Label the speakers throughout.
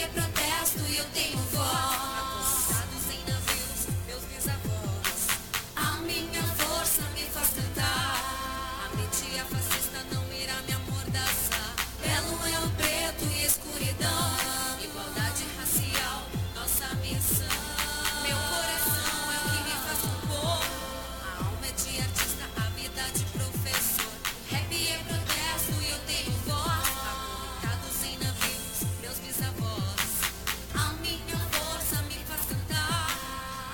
Speaker 1: é protesto e eu tenho voz. Aposentados em navios, meus bisavós. A minha força me faz cantar. A mitia fascista não irá me amordaçar. Belo é o preto e escuridão. Igualdade racial, nossa missão. Meu coração é o que me faz compor. A alma é de artista, a vida de professor. Rap é protesto e eu tenho voz. Acorrentados em navios, meus bisavós. A minha força me faz cantar.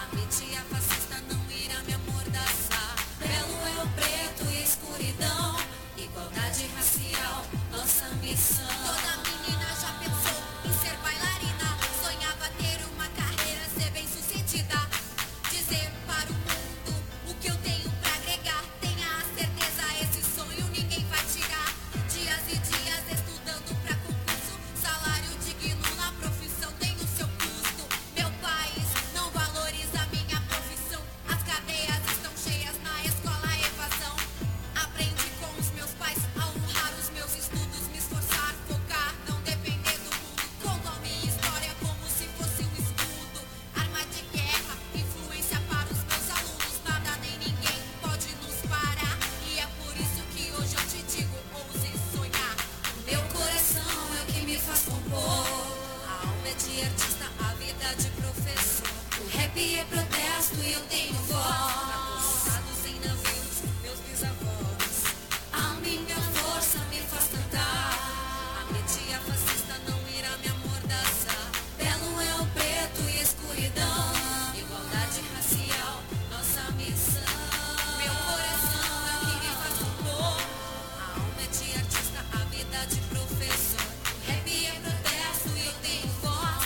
Speaker 1: A mitia fascista não irá me amordaçar. Belo é o preto e escuridão. Igualdade racial, nossa missão. Toda menina já pensou em ser bailarina. Sonhava ter uma carreira, ser bem sucedida. Dizer para o mundo o que eu tenho pra agregar. Tenha a certeza, esse sonho ninguém vai tirar. Dias e dias estudando pra concurso. Salário digno na profissão tem o seu custo. Meu país não valoriza minha profissão. As cadeias estão cheias na escola, evasão. Aprendi com os meus pais a honrar os meus estudos. Me esforçar, focar, não depender do mundo. Conto a minha história como se fosse um escudo. Arma de guerra, influência para os meus alunos. Nada nem ninguém pode nos parar. E é por isso que hoje eu te digo, ouse sonhar. Meu coração é o que me faz compor. A alma é de artista, a vida de professor. O rap é protesto e eu tenho voz. Aposentados em navios, meus bisavós. A minha força me faz cantar. A mitia fascista não irá me amordaçar. Belo é o preto e escuridão. Igualdade racial, nossa missão. Meu coração é o que me faz compor. A alma é de artista, a vida de professor. Rap é protesto e eu tenho voz.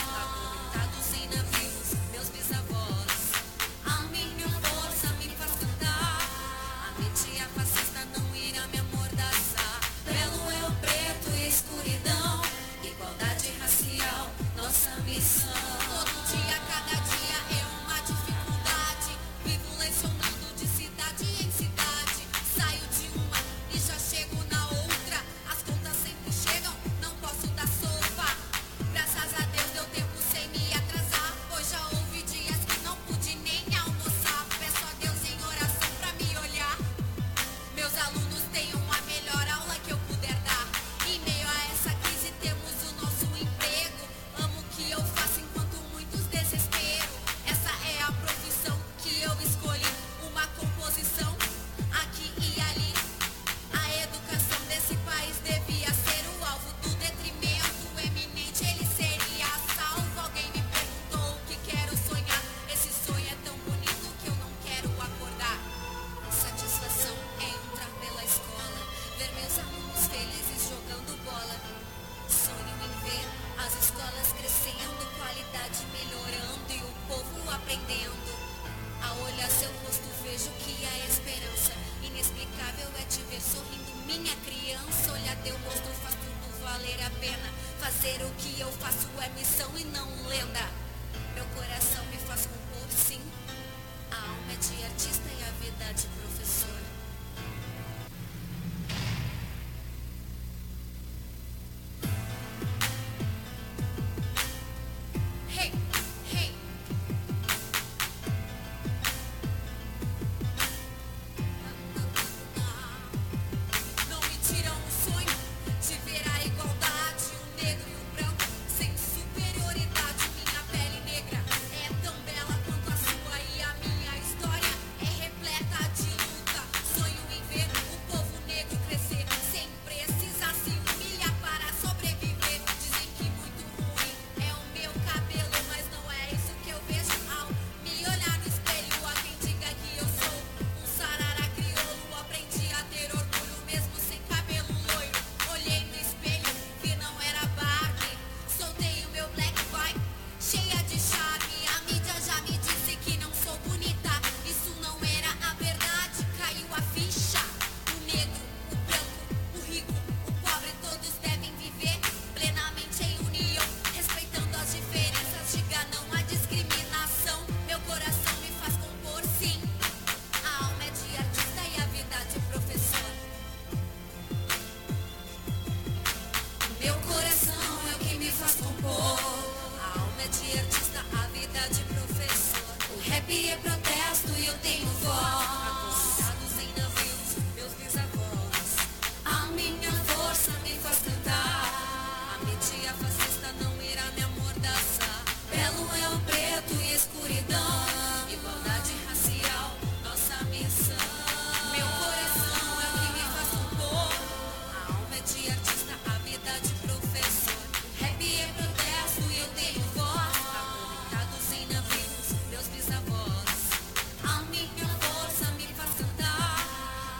Speaker 1: Acorrentados em navios, meus bisavós. A minha força me faz cantar. A mitia fascista não irá me amordaçar. Belo é o preto e escuridão. Igualdade racial, nossa missão. Todo dia, cada dia é uma dificuldade. Vivo lecionando de cidade em cidade. Saio de uma e já chego na outra. As contas sempre chegam, não posso dar sopa. Graças a Deus deu tempo sem me atrasar. Pois já houve dias que não pude nem almoçar. Peço a Deus em oração pra me olhar. Meus alunos tenham a melhor aula que eu puder dar. Em meio a essa crise temos o nosso emprego. Amo o que eu faço enquanto muitos desespero. Essa é a profissão que eu escolhi. Uma composição aqui e ali. A educação desse país devia ser o alvo do detrimento eminente. Ele seria salvo. Alguém me perguntou o que quero sonhar. Esse sonho é tão bonito que eu não quero acordar. Satisfação é entrar pela escola, ver meus alunos felizes jogando bola. Sonho em ver as escolas crescendo, qualidade melhorando e o povo aprendendo. A olhar seu rosto vejo que há esperança. Inexplicável é te ver sorrindo, minha criança. Olhar teu rosto faz tudo valer a pena. Fazer o que eu faço é missão e não lenda. Meu coração me faz compor, sim. A alma é de artista e a vida de professor. Hey, hey. Não me tiram o sonho de ver a igualdade, o negro e o branco sem superioridade. Minha rap é protesto e eu tenho voz. Acorrentados em navios, meus bisavós. A minha força me faz cantar. A mídia fascista não irá me amordaçar. Belo é o preto e escuridão. Igualdade racial, nossa missão. Meu coração é o que me faz compor. A alma é de artista, a vida de professor. Rap é protesto e eu tenho voz. Acorrentados em navios, meus bisavós. A minha força me faz cantar.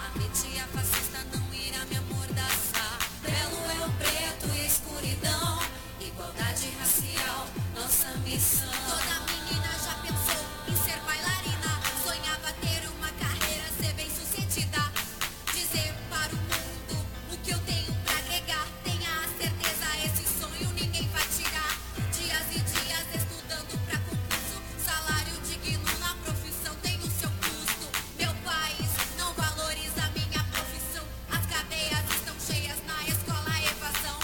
Speaker 1: A mídia fascista não irá me amordaçar. Belo é o preto e escuridão. Igualdade racial, nossa missão. Toda menina já pensou em ser bailarina. Sonhava ter uma carreira, ser bem sucedida. Dizer para o mundo o que eu tenho pra agregar. Tenha a certeza, esse sonho ninguém vai tirar. Dias e dias estudando pra concurso. Salário digno na profissão tem o seu custo. Meu país não valoriza minha profissão. As cadeias estão cheias na escola, evasão.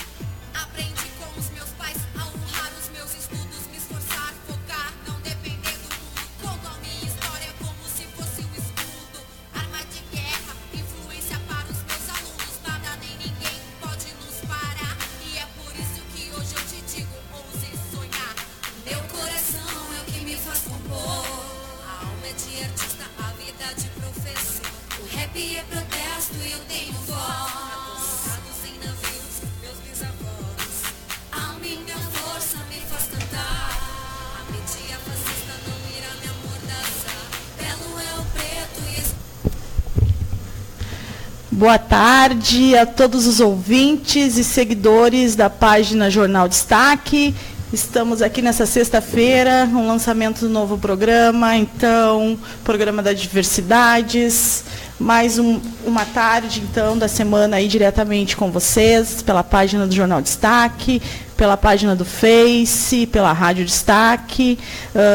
Speaker 1: Aprendi com os meus pais a honrar os meus estudos. Me esforçar, focar, não depender do mundo. Conto a minha história como se fosse um escudo. Arma de guerra, influência para os meus alunos. Nada nem ninguém pode nos parar. E é por isso que hoje eu te digo, ouse sonhar. Meu coração é o que me faz compor. A alma é de artista, a vida de professor. O rap é protesto e eu tenho voz. Acorrentados em navios, meus bisavós. A minha força me faz cantar. A mídia fascista não irá me amordaçar. Belo é o preto e
Speaker 2: Boa tarde a todos os ouvintes e seguidores da página Jornal Destaque. Estamos aqui nessa sexta-feira, um lançamento do novo programa, então, programa das diversidades, mais uma tarde, então, da semana aí diretamente com vocês, pela página do Jornal Destaque, pela página do Face, pela Rádio Destaque.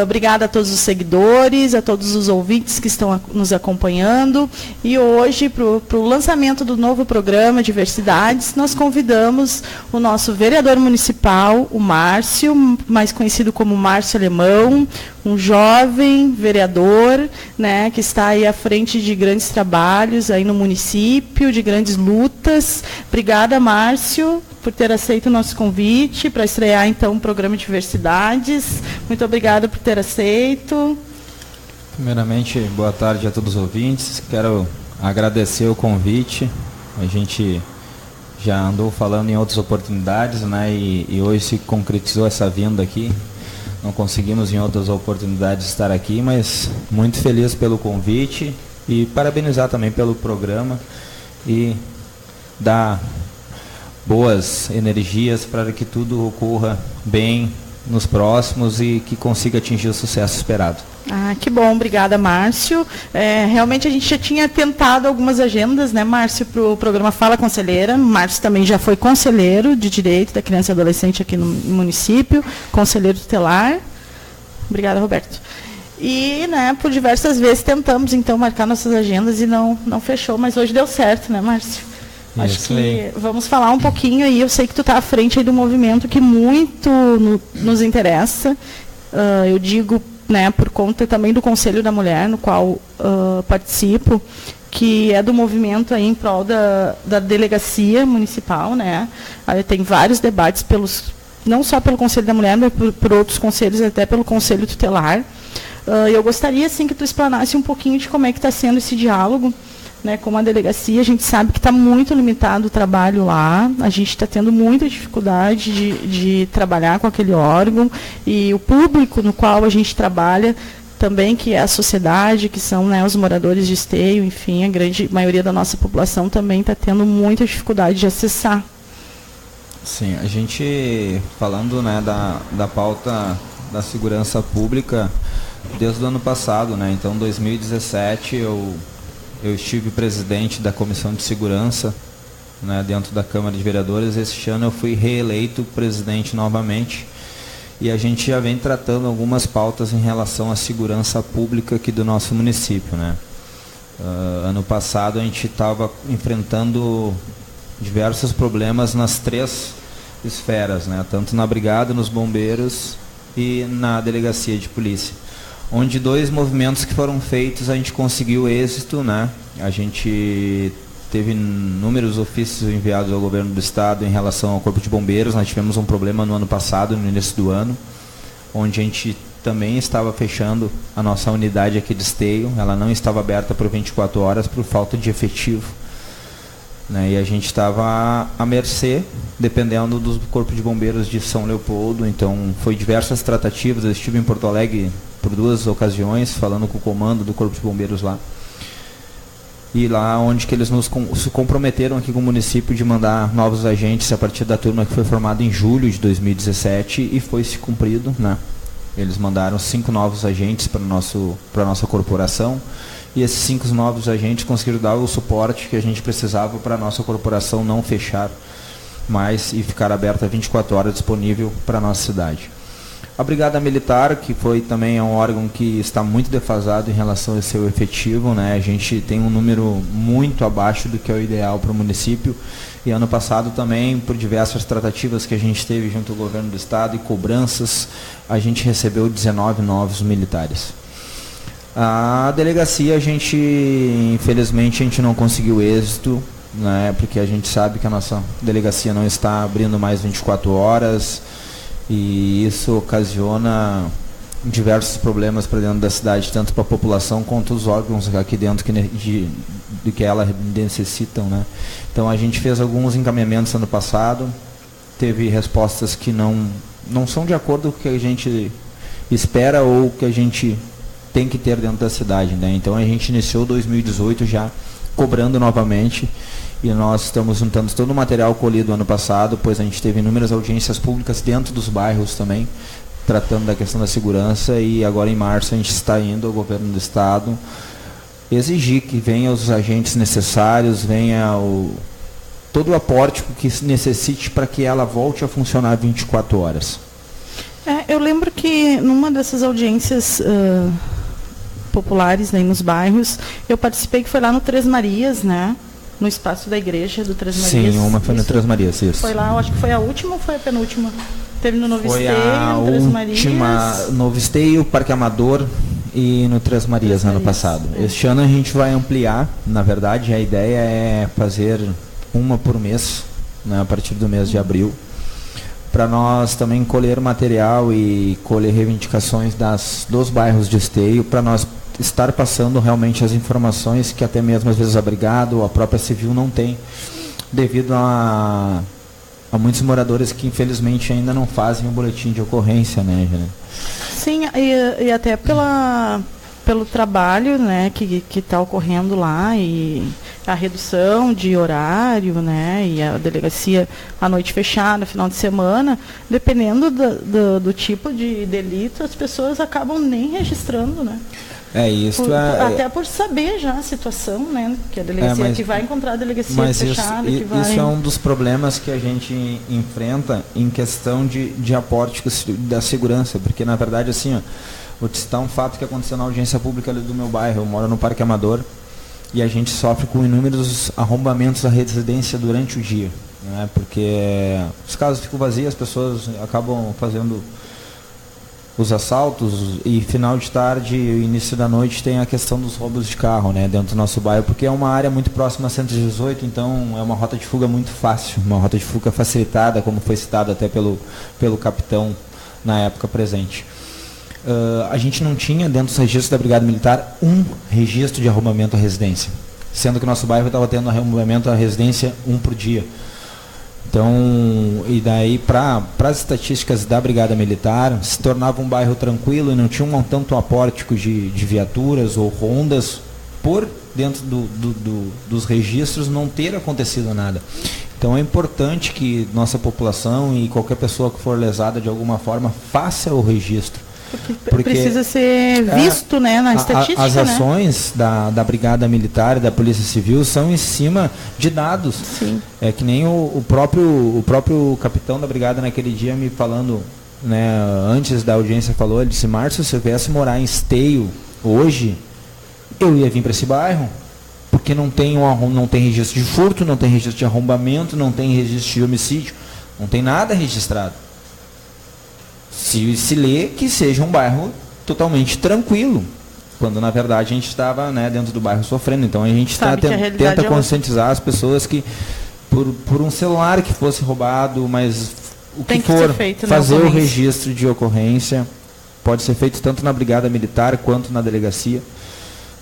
Speaker 2: Obrigada a todos os seguidores, a todos os ouvintes que estão nos acompanhando. E hoje, para o lançamento do novo programa Diversidades, nós convidamos o nosso vereador municipal, o Márcio, mais conhecido como Márcio Alemão, um jovem vereador, né, que está aí à frente de grandes trabalhos aí no município, de grandes lutas. Obrigada, Márcio, por ter aceito o nosso convite para estrear, então, o programa Diversidades. Muito obrigada por ter aceito.
Speaker 3: Primeiramente, boa tarde a todos os ouvintes. Quero agradecer o convite. A gente já andou falando em outras oportunidades, né? E hoje se concretizou essa vinda aqui. Não conseguimos em outras oportunidades estar aqui, mas muito feliz pelo convite e parabenizar também pelo programa e dar boas energias para que tudo ocorra bem nos próximos e que consiga atingir o sucesso esperado.
Speaker 2: Ah, que bom, obrigada, Márcio. Realmente a gente já tinha tentado algumas agendas, né, Márcio, para o programa Fala Conselheira. Márcio também já foi conselheiro de Direito da Criança e Adolescente aqui no município, conselheiro tutelar. Obrigada, Roberto. E, né, por diversas vezes tentamos, então, marcar nossas agendas e não fechou, mas hoje deu certo, né, Márcio? Acho que vamos falar um pouquinho aí. Eu sei que tu está à frente aí do movimento que muito nos interessa. Eu digo, né, por conta também do Conselho da Mulher, no qual participo, que é do movimento aí em prol da delegacia municipal, né? Aí tem vários debates não só pelo Conselho da Mulher, mas por outros conselhos, até pelo Conselho Tutelar. Eu gostaria, assim, que tu explanasse um pouquinho de como é que está sendo esse diálogo, né, com a delegacia. A gente sabe que está muito limitado o trabalho lá, a gente está tendo muita dificuldade de trabalhar com aquele órgão, e o público no qual a gente trabalha também, que é a sociedade, que são, né, os moradores de Esteio, enfim, a grande maioria da nossa população também está tendo muita dificuldade de acessar.
Speaker 3: Sim, a gente, falando, né, da pauta da segurança pública, desde o ano passado, né, então 2017 eu estive presidente da Comissão de Segurança, né, dentro da Câmara de Vereadores. Este ano eu fui reeleito presidente novamente e a gente já vem tratando algumas pautas em relação à segurança pública aqui do nosso município, né. Ano passado a gente estava enfrentando diversos problemas nas 3 esferas, né, tanto na brigada, nos bombeiros e na delegacia de polícia. onde 2 movimentos que foram feitos a gente conseguiu êxito, né? A gente teve inúmeros ofícios enviados ao governo do estado em relação ao Corpo de Bombeiros. Nós tivemos um problema no ano passado, no início do ano, onde a gente também estava fechando a nossa unidade aqui de Esteio. Ela não estava aberta por 24 horas por falta de efetivo, né? E a gente estava à mercê, dependendo do Corpo de Bombeiros de São Leopoldo. Então, foi diversas tratativas. Eu estive em Porto Alegre por 2 ocasiões, falando com o comando do Corpo de Bombeiros lá. E lá onde que eles se comprometeram aqui com o município de mandar novos agentes a partir da turma que foi formada em julho de 2017, e foi se cumprido, né? Eles mandaram 5 novos agentes para a nossa corporação, e esses 5 novos agentes conseguiram dar o suporte que a gente precisava para a nossa corporação não fechar mais e ficar aberta 24 horas disponível para a nossa cidade. A Brigada Militar, que também é um órgão que está muito defasado em relação ao seu efetivo, né? A gente tem um número muito abaixo do que é o ideal para o município, e ano passado também, por diversas tratativas que a gente teve junto ao governo do estado e cobranças, a gente recebeu 19 novos militares. A delegacia, infelizmente, a gente não conseguiu êxito, né? Porque a gente sabe que a nossa delegacia não está abrindo mais 24 horas, e isso ocasiona diversos problemas para dentro da cidade, tanto para a população quanto os órgãos aqui dentro do que ela necessitam, né? Então a gente fez alguns encaminhamentos ano passado, teve respostas que não são de acordo com o que a gente espera ou o que a gente tem que ter dentro da cidade, né? Então a gente iniciou 2018 já cobrando novamente, e nós estamos juntando todo o material colhido ano passado, pois a gente teve inúmeras audiências públicas dentro dos bairros também, tratando da questão da segurança, e agora em março a gente está indo ao governo do estado exigir que venha os agentes necessários, venha todo o aporte que se necessite para que ela volte a funcionar 24 horas.
Speaker 2: Eu lembro que numa dessas audiências populares, né, nos bairros, eu participei, que foi lá no Três Marias, né? No espaço da igreja do Três Marias.
Speaker 3: Sim, uma foi no Três Marias, isso.
Speaker 2: Foi lá, eu acho que foi a última ou foi a penúltima? Teve no Novo
Speaker 3: Esteio,
Speaker 2: no Três Marias. Foi a última,
Speaker 3: Novo Esteio, Parque Amador e no Três Marias, ano passado. Este ano a gente vai ampliar, na verdade a ideia é fazer uma por mês, né, a partir do mês de abril, para nós também colher material e colher reivindicações dos bairros de Esteio, para nós estar passando realmente as informações que até mesmo às vezes a Brigada ou a própria Civil não tem, devido a muitos moradores que infelizmente ainda não fazem o boletim de ocorrência, né, Jane?
Speaker 2: Sim, e até pelo trabalho, né, que está ocorrendo lá, e a redução de horário, né, e a delegacia à noite fechada, final de semana, dependendo do tipo de delito, as pessoas acabam nem registrando, né? Até por saber já a situação, né? Que a delegacia que vai encontrar a delegacia fechada.
Speaker 3: Isso é um dos problemas que a gente enfrenta em questão de aporte da segurança, porque na verdade assim, ó, vou te citar um fato que aconteceu na audiência pública ali do meu bairro. Eu moro no Parque Amador e a gente sofre com inúmeros arrombamentos da residência durante o dia, né? Porque os casos ficam vazios, as pessoas acabam fazendo os assaltos, e final de tarde e início da noite tem a questão dos roubos de carro, né, dentro do nosso bairro, porque é uma área muito próxima a 118, então é uma rota de fuga muito fácil, uma rota de fuga facilitada, como foi citado até pelo capitão na época presente. A gente não tinha dentro dos registros da Brigada Militar um registro de arrombamento à residência, sendo que o nosso bairro estava tendo arrombamento à residência 1 por dia. Então, e daí para as estatísticas da Brigada Militar, se tornava um bairro tranquilo e não tinha tanto aporte de viaturas ou rondas, por dentro dos registros não ter acontecido nada. Então é importante que nossa população e qualquer pessoa que for lesada de alguma forma faça o registro.
Speaker 2: Porque precisa ser visto, né, na estatística.
Speaker 3: As ações, né, da Brigada Militar e da Polícia Civil são em cima de dados.
Speaker 2: Sim.
Speaker 3: É que nem o próprio capitão da Brigada naquele dia me falando, né, antes da audiência falou, ele disse: Márcio, se eu viesse morar em Esteio hoje, eu ia vir para esse bairro, porque não tem registro de furto, não tem registro de arrombamento, não tem registro de homicídio, não tem nada registrado. Se lê que seja um bairro totalmente tranquilo, quando na verdade a gente estava, né, dentro do bairro sofrendo. Então a gente tenta conscientizar as pessoas que por um celular que fosse roubado, mas o que for, fazer o registro de ocorrência pode ser feito tanto na Brigada Militar quanto na delegacia,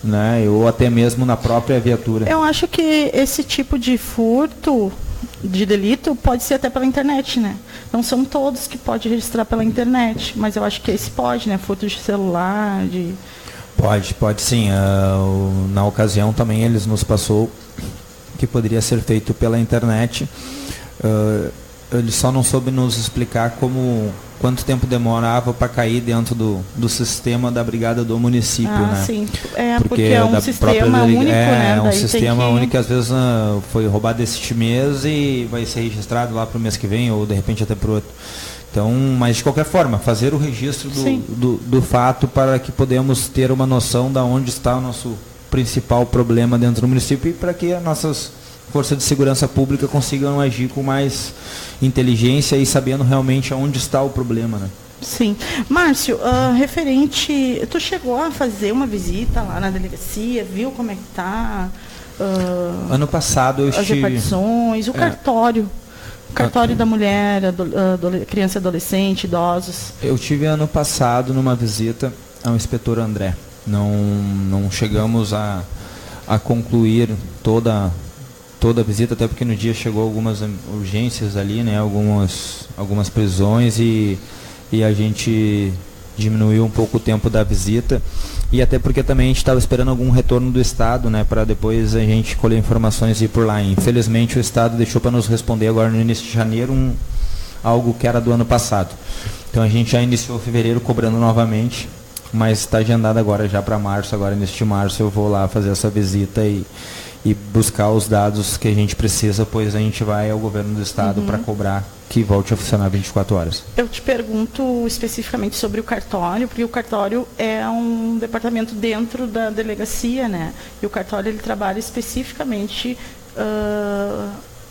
Speaker 3: né, ou até mesmo na própria viatura.
Speaker 2: Eu acho que esse tipo de furto, de delito, pode ser até pela internet, né? Não são todos que podem registrar pela internet, mas eu acho que esse pode, né? Furto de celular, de...
Speaker 3: Pode sim. Na ocasião também eles nos passou que poderia ser feito pela internet. Ele só não soube nos explicar quanto tempo demorava para cair dentro do sistema da brigada do município, né?
Speaker 2: Sim. Porque é um sistema único, né?
Speaker 3: É um sistema único, às vezes foi roubado este mês e vai ser registrado lá para o mês que vem, ou de repente até para o outro. Então, mas de qualquer forma, fazer o registro do fato para que podemos ter uma noção de onde está o nosso principal problema dentro do município e para que as nossas forças de segurança pública consigam agir com mais inteligência e sabendo realmente aonde está o problema, né?
Speaker 2: Sim. Márcio, referente, tu chegou a fazer uma visita lá na delegacia, viu como é que está?
Speaker 3: Ano passado eu estive...
Speaker 2: As repartições, o cartório. O cartório da mulher, criança e adolescente, idosos.
Speaker 3: Eu tive ano passado numa visita ao inspetor André. Não chegamos a concluir toda a visita, até porque no dia chegou algumas urgências ali, né? Algumas prisões e a gente diminuiu um pouco o tempo da visita. E até porque também a gente estava esperando algum retorno do Estado, né, para depois a gente colher informações e ir por lá. Infelizmente o Estado deixou para nos responder agora no início de janeiro algo que era do ano passado. Então a gente já iniciou fevereiro cobrando novamente, mas está agendado agora já para março. Agora neste março eu vou lá fazer essa visita e buscar os dados que a gente precisa, pois a gente vai ao governo do Estado para cobrar que volte a funcionar 24 horas.
Speaker 2: Eu te pergunto especificamente sobre o cartório, porque o cartório é um departamento dentro da delegacia, né? E o cartório ele trabalha especificamente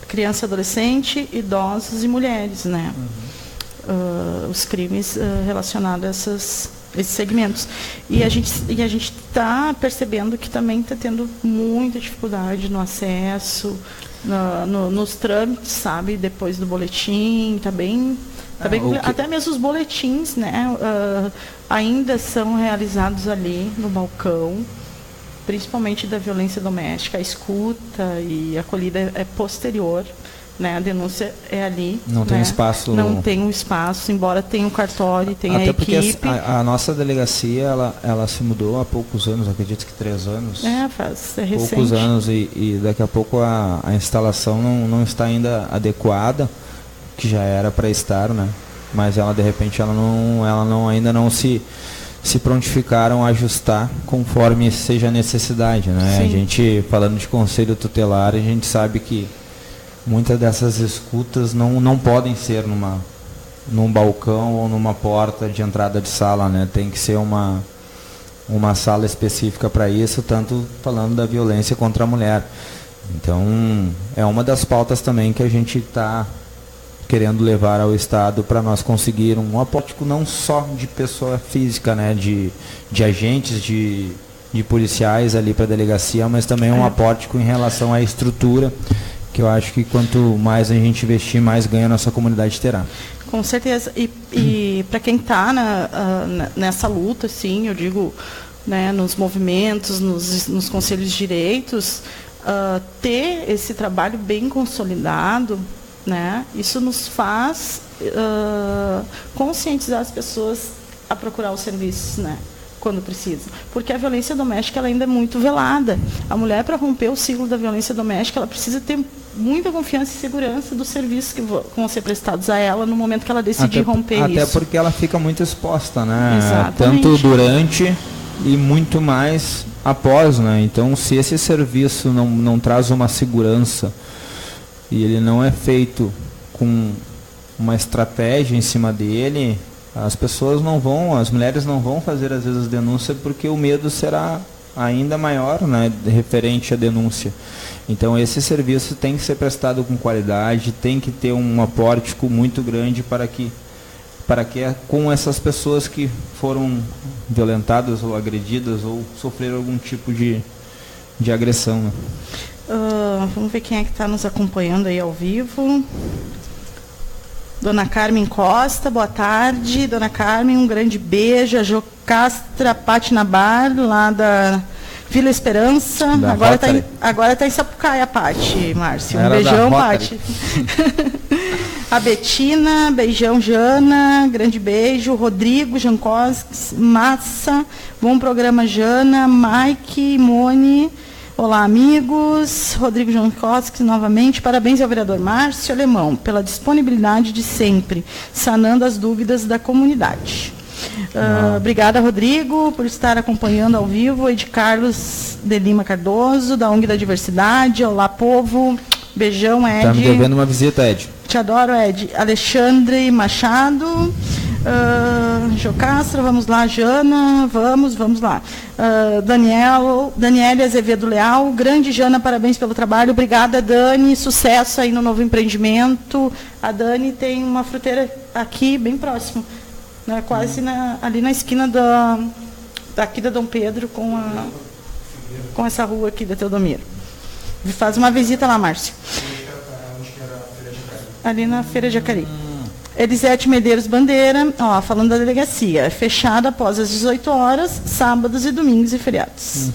Speaker 2: criança, adolescente, idosos e mulheres, né? Os crimes relacionados a esses segmentos. E a gente está percebendo que também está tendo muita dificuldade no acesso, nos trâmites, sabe, depois do boletim, até mesmo os boletins, né, ainda são realizados ali no balcão, principalmente da violência doméstica. A escuta e a acolhida é posterior, né, a denúncia é ali.
Speaker 3: Não tem espaço.
Speaker 2: Não tem um espaço, embora tenha um cartório, tenha
Speaker 3: até
Speaker 2: a equipe.
Speaker 3: Porque a nossa delegacia, ela se mudou há poucos anos, acredito que 3 anos.
Speaker 2: É recente.
Speaker 3: Poucos anos e daqui a pouco a instalação não está ainda adequada, que já era para estar, né? Mas ela de repente ainda não se prontificaram a ajustar conforme seja a necessidade, né? Sim. A gente, falando de conselho tutelar, a gente sabe que muitas dessas escutas não podem ser num balcão ou numa porta de entrada de sala, né? Tem que ser uma sala específica para isso, tanto falando da violência contra a mulher. Então, é uma das pautas também que a gente está querendo levar ao Estado para nós conseguir um aporte não só de pessoa física, né? De agentes, de policiais ali para a delegacia, mas também um aporte em relação à estrutura, que eu acho que quanto mais a gente investir, mais ganha a nossa comunidade terá.
Speaker 2: Com certeza. E para quem está nessa luta, assim, eu digo, né, nos movimentos, nos conselhos de direitos, ter esse trabalho bem consolidado, né, isso nos faz conscientizar as pessoas a procurar os serviços, né, quando precisa. Porque a violência doméstica ela ainda é muito velada. A mulher, para romper o ciclo da violência doméstica, ela precisa ter muita confiança e segurança dos serviços que vão ser prestados a ela no momento que ela decidir romper isso.
Speaker 3: Até porque ela fica muito exposta, né?
Speaker 2: Exatamente.
Speaker 3: Tanto durante e muito mais após, né? Então, se esse serviço não traz uma segurança e ele não é feito com uma estratégia em cima dele, as pessoas as mulheres não vão fazer às vezes denúncia, porque o medo será ainda maior, né, referente à denúncia. Então esse serviço tem que ser prestado com qualidade, tem que ter um aporte muito grande para que para que com essas pessoas que foram violentadas ou agredidas ou sofreram algum tipo de agressão. Né?
Speaker 2: Vamos ver quem é que está nos acompanhando aí ao vivo. Dona Carmen Costa, boa tarde. Dona Carmen, um grande beijo. A Jocastra Patinabar, lá da Vila Esperança. Agora tá em Sapucaia, Pati, Márcio. Um beijão, Pati. A Betina, beijão, Jana, grande beijo. Rodrigo Jankowski, massa. Bom programa, Jana. Mike, Mone. Olá, amigos. Rodrigo Jankowski, novamente. Parabéns ao vereador Márcio Alemão pela disponibilidade de sempre, sanando as dúvidas da comunidade. Obrigada, Rodrigo, por estar acompanhando ao vivo. Ed Carlos de Lima Cardoso, da ONG da Diversidade. Olá, povo. Beijão, Ed.
Speaker 3: Está me devendo uma visita, Ed.
Speaker 2: Te adoro, Ed. Alexandre Machado. Jocastra, vamos lá, Jana, vamos lá. Daniele Azevedo Leal, grande Jana, parabéns pelo trabalho. Obrigada, Dani, sucesso aí no novo empreendimento. A Dani tem uma fruteira aqui, bem próximo, né, quase ali na esquina daqui da Dom Pedro com essa rua aqui da Teodomiro. Faz uma visita lá, Márcio. Ali na Feira de Acari. Elisete Medeiros Bandeira, falando da delegacia, fechada após as 18 horas, sábados e domingos e feriados.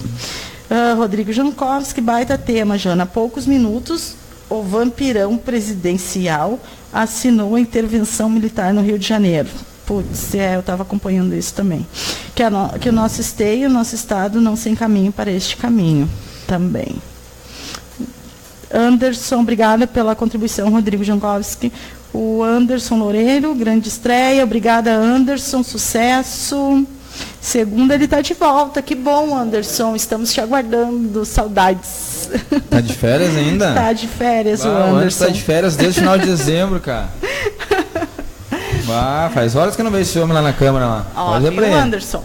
Speaker 2: Rodrigo Jankowski, baita tema, Jana. Poucos minutos, o vampirão presidencial assinou a intervenção militar no Rio de Janeiro. Putz, eu estava acompanhando isso também. Que o nosso esteio, o nosso estado não se encaminhe para este caminho também. Anderson, obrigada pela contribuição, Rodrigo Jankowski. O Anderson Loureiro, grande estreia. Obrigada, Anderson, sucesso. Segunda, ele está de volta. Que bom, Anderson. Estamos te aguardando. Saudades.
Speaker 3: Tá de férias ainda?
Speaker 2: Está de férias, o Anderson.
Speaker 3: Está de férias desde o final de dezembro, cara. Faz horas que eu não vejo esse homem lá na Câmara. Lá.
Speaker 2: Pode ir pra ele. Anderson.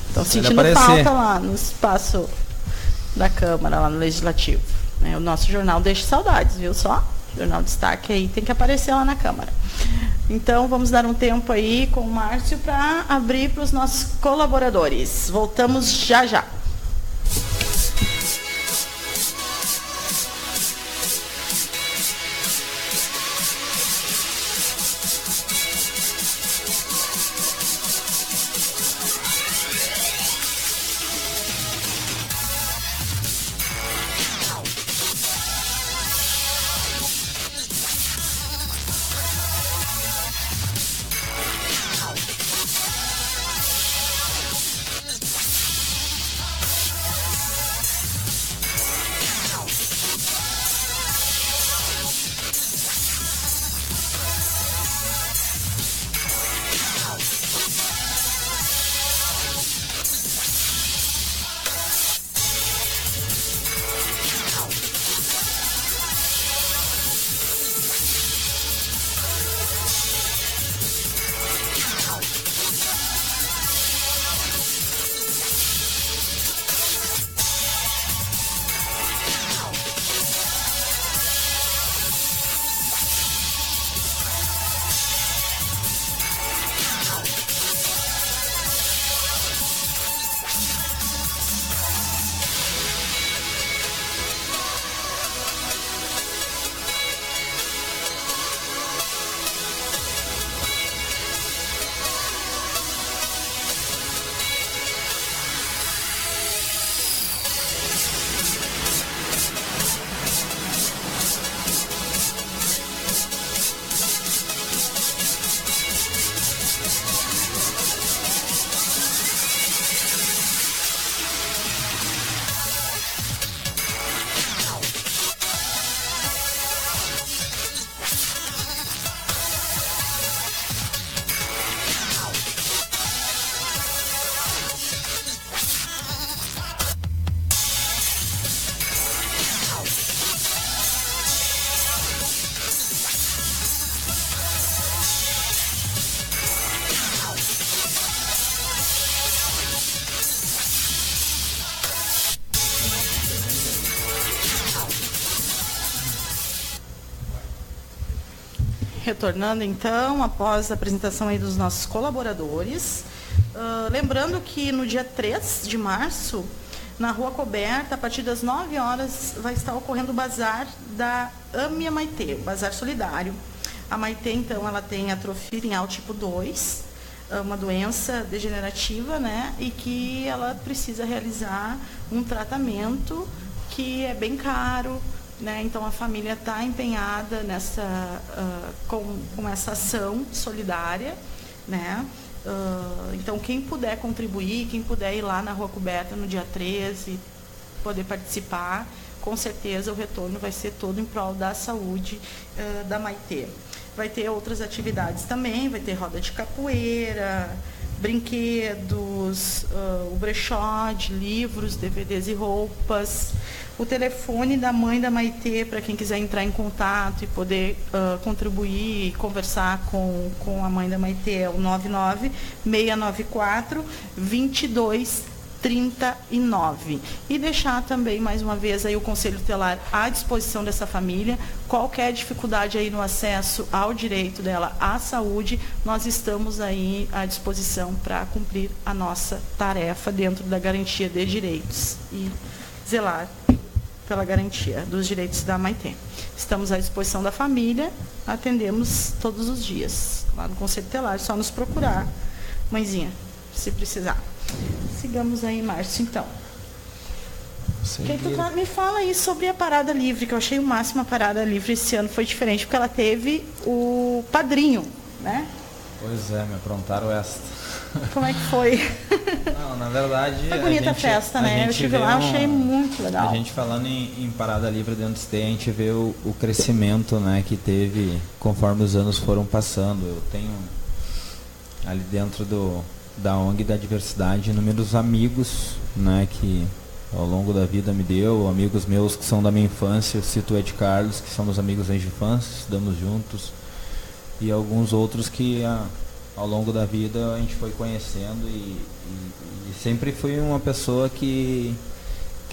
Speaker 2: Estão sentindo falta lá no espaço da Câmara, lá no Legislativo. O nosso jornal deixa saudades, viu só? Jornal Destaque aí tem que aparecer lá na Câmara. Então, vamos dar um tempo aí com o Márcio para abrir para os nossos colaboradores. Voltamos já já. retornando então, após a apresentação aí dos nossos colaboradores. Lembrando que no dia 3 de março, na Rua Coberta, a partir das 9 horas, vai estar ocorrendo o bazar da Ame a Maitê, o bazar solidário. A Maitê, então, ela tem atrofia renal tipo 2, uma doença degenerativa, né? E que ela precisa realizar um tratamento que é bem caro, né? Então, a família está empenhada com essa ação solidária, né? Então, quem puder contribuir, quem puder ir lá na Rua Coberta no dia 13, poder participar, com certeza o retorno vai ser todo em prol da saúde da Maitê. Vai ter outras atividades também, vai ter roda de capoeira, brinquedos, o brechó de livros, DVDs e roupas. O telefone da mãe da Maitê, para quem quiser entrar em contato e poder contribuir e conversar com a mãe da Maitê, é o 99-694-2239. E deixar também, mais uma vez, aí o Conselho Tutelar à disposição dessa família. Qualquer dificuldade aí no acesso ao direito dela à saúde, nós estamos aí à disposição para cumprir a nossa tarefa dentro da garantia de direitos e zelar pela garantia dos direitos da Maitê. Estamos à disposição da família, atendemos todos os dias. Lá no Conselho Tutelar, é só nos procurar, mãezinha, se precisar. Sigamos aí, Márcio, então. Me fala aí sobre a Parada Livre, que eu achei o máximo. A Parada Livre esse ano foi diferente, porque ela teve o padrinho, né?
Speaker 3: Pois é, me aprontaram esta.
Speaker 2: Como é que foi?
Speaker 3: Não, na verdade...
Speaker 2: Foi bonita a festa, né? Eu estive lá, achei muito legal.
Speaker 3: A gente falando em Parada Livre dentro do STEI, a gente vê o crescimento, né, que teve conforme os anos foram passando. Eu tenho ali dentro da ONG da Diversidade inúmeros amigos, né, que ao longo da vida me deu, amigos meus que são da minha infância. Eu cito o Ed Carlos, que são meus amigos desde a infância, estudamos juntos, e alguns outros que ao longo da vida a gente foi conhecendo, e sempre fui uma pessoa que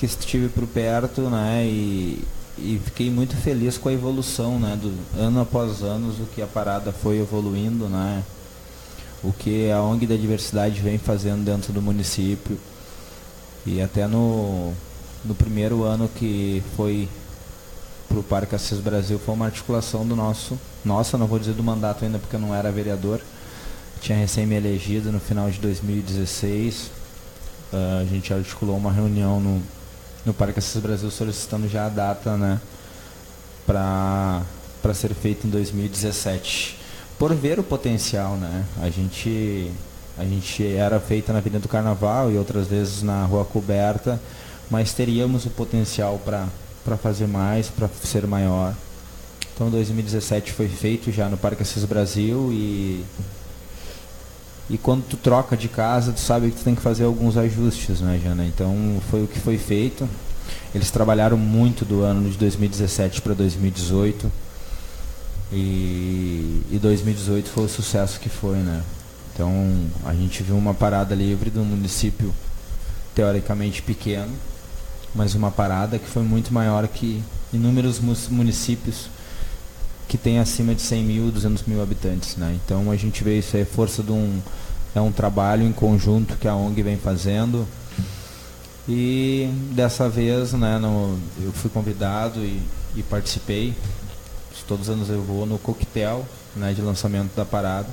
Speaker 3: estive por perto, né, e fiquei muito feliz com a evolução, né, do ano após ano, o que a parada foi evoluindo, né, o que a ONG da Diversidade vem fazendo dentro do município. E até no primeiro ano que foi para o Parque Assis Brasil, foi uma articulação do nossa, não vou dizer do mandato ainda porque eu não era vereador, tinha recém me elegido no final de 2016. A gente articulou uma reunião no Parque Assis Brasil solicitando já a data, né, para ser feita em 2017. Por ver o potencial, né, a gente era feita na Avenida do Carnaval e outras vezes na Rua Coberta, mas teríamos o potencial para fazer mais, para ser maior. Então 2017 foi feito já no Parque Assis Brasil, e quando tu troca de casa, tu sabe que tu tem que fazer alguns ajustes, né, Jana? Então foi o que foi feito. Eles trabalharam muito do ano de 2017 para 2018, e 2018 foi o sucesso que foi, né? Então, a gente viu uma parada livre do município teoricamente pequeno, mas uma parada que foi muito maior que inúmeros municípios que têm acima de 100 mil, 200 mil habitantes, né? Então, a gente vê isso aí, força de um trabalho em conjunto que a ONG vem fazendo. E dessa vez, né, eu fui convidado e participei. Todos os anos eu vou no coquetel, né, de lançamento da parada.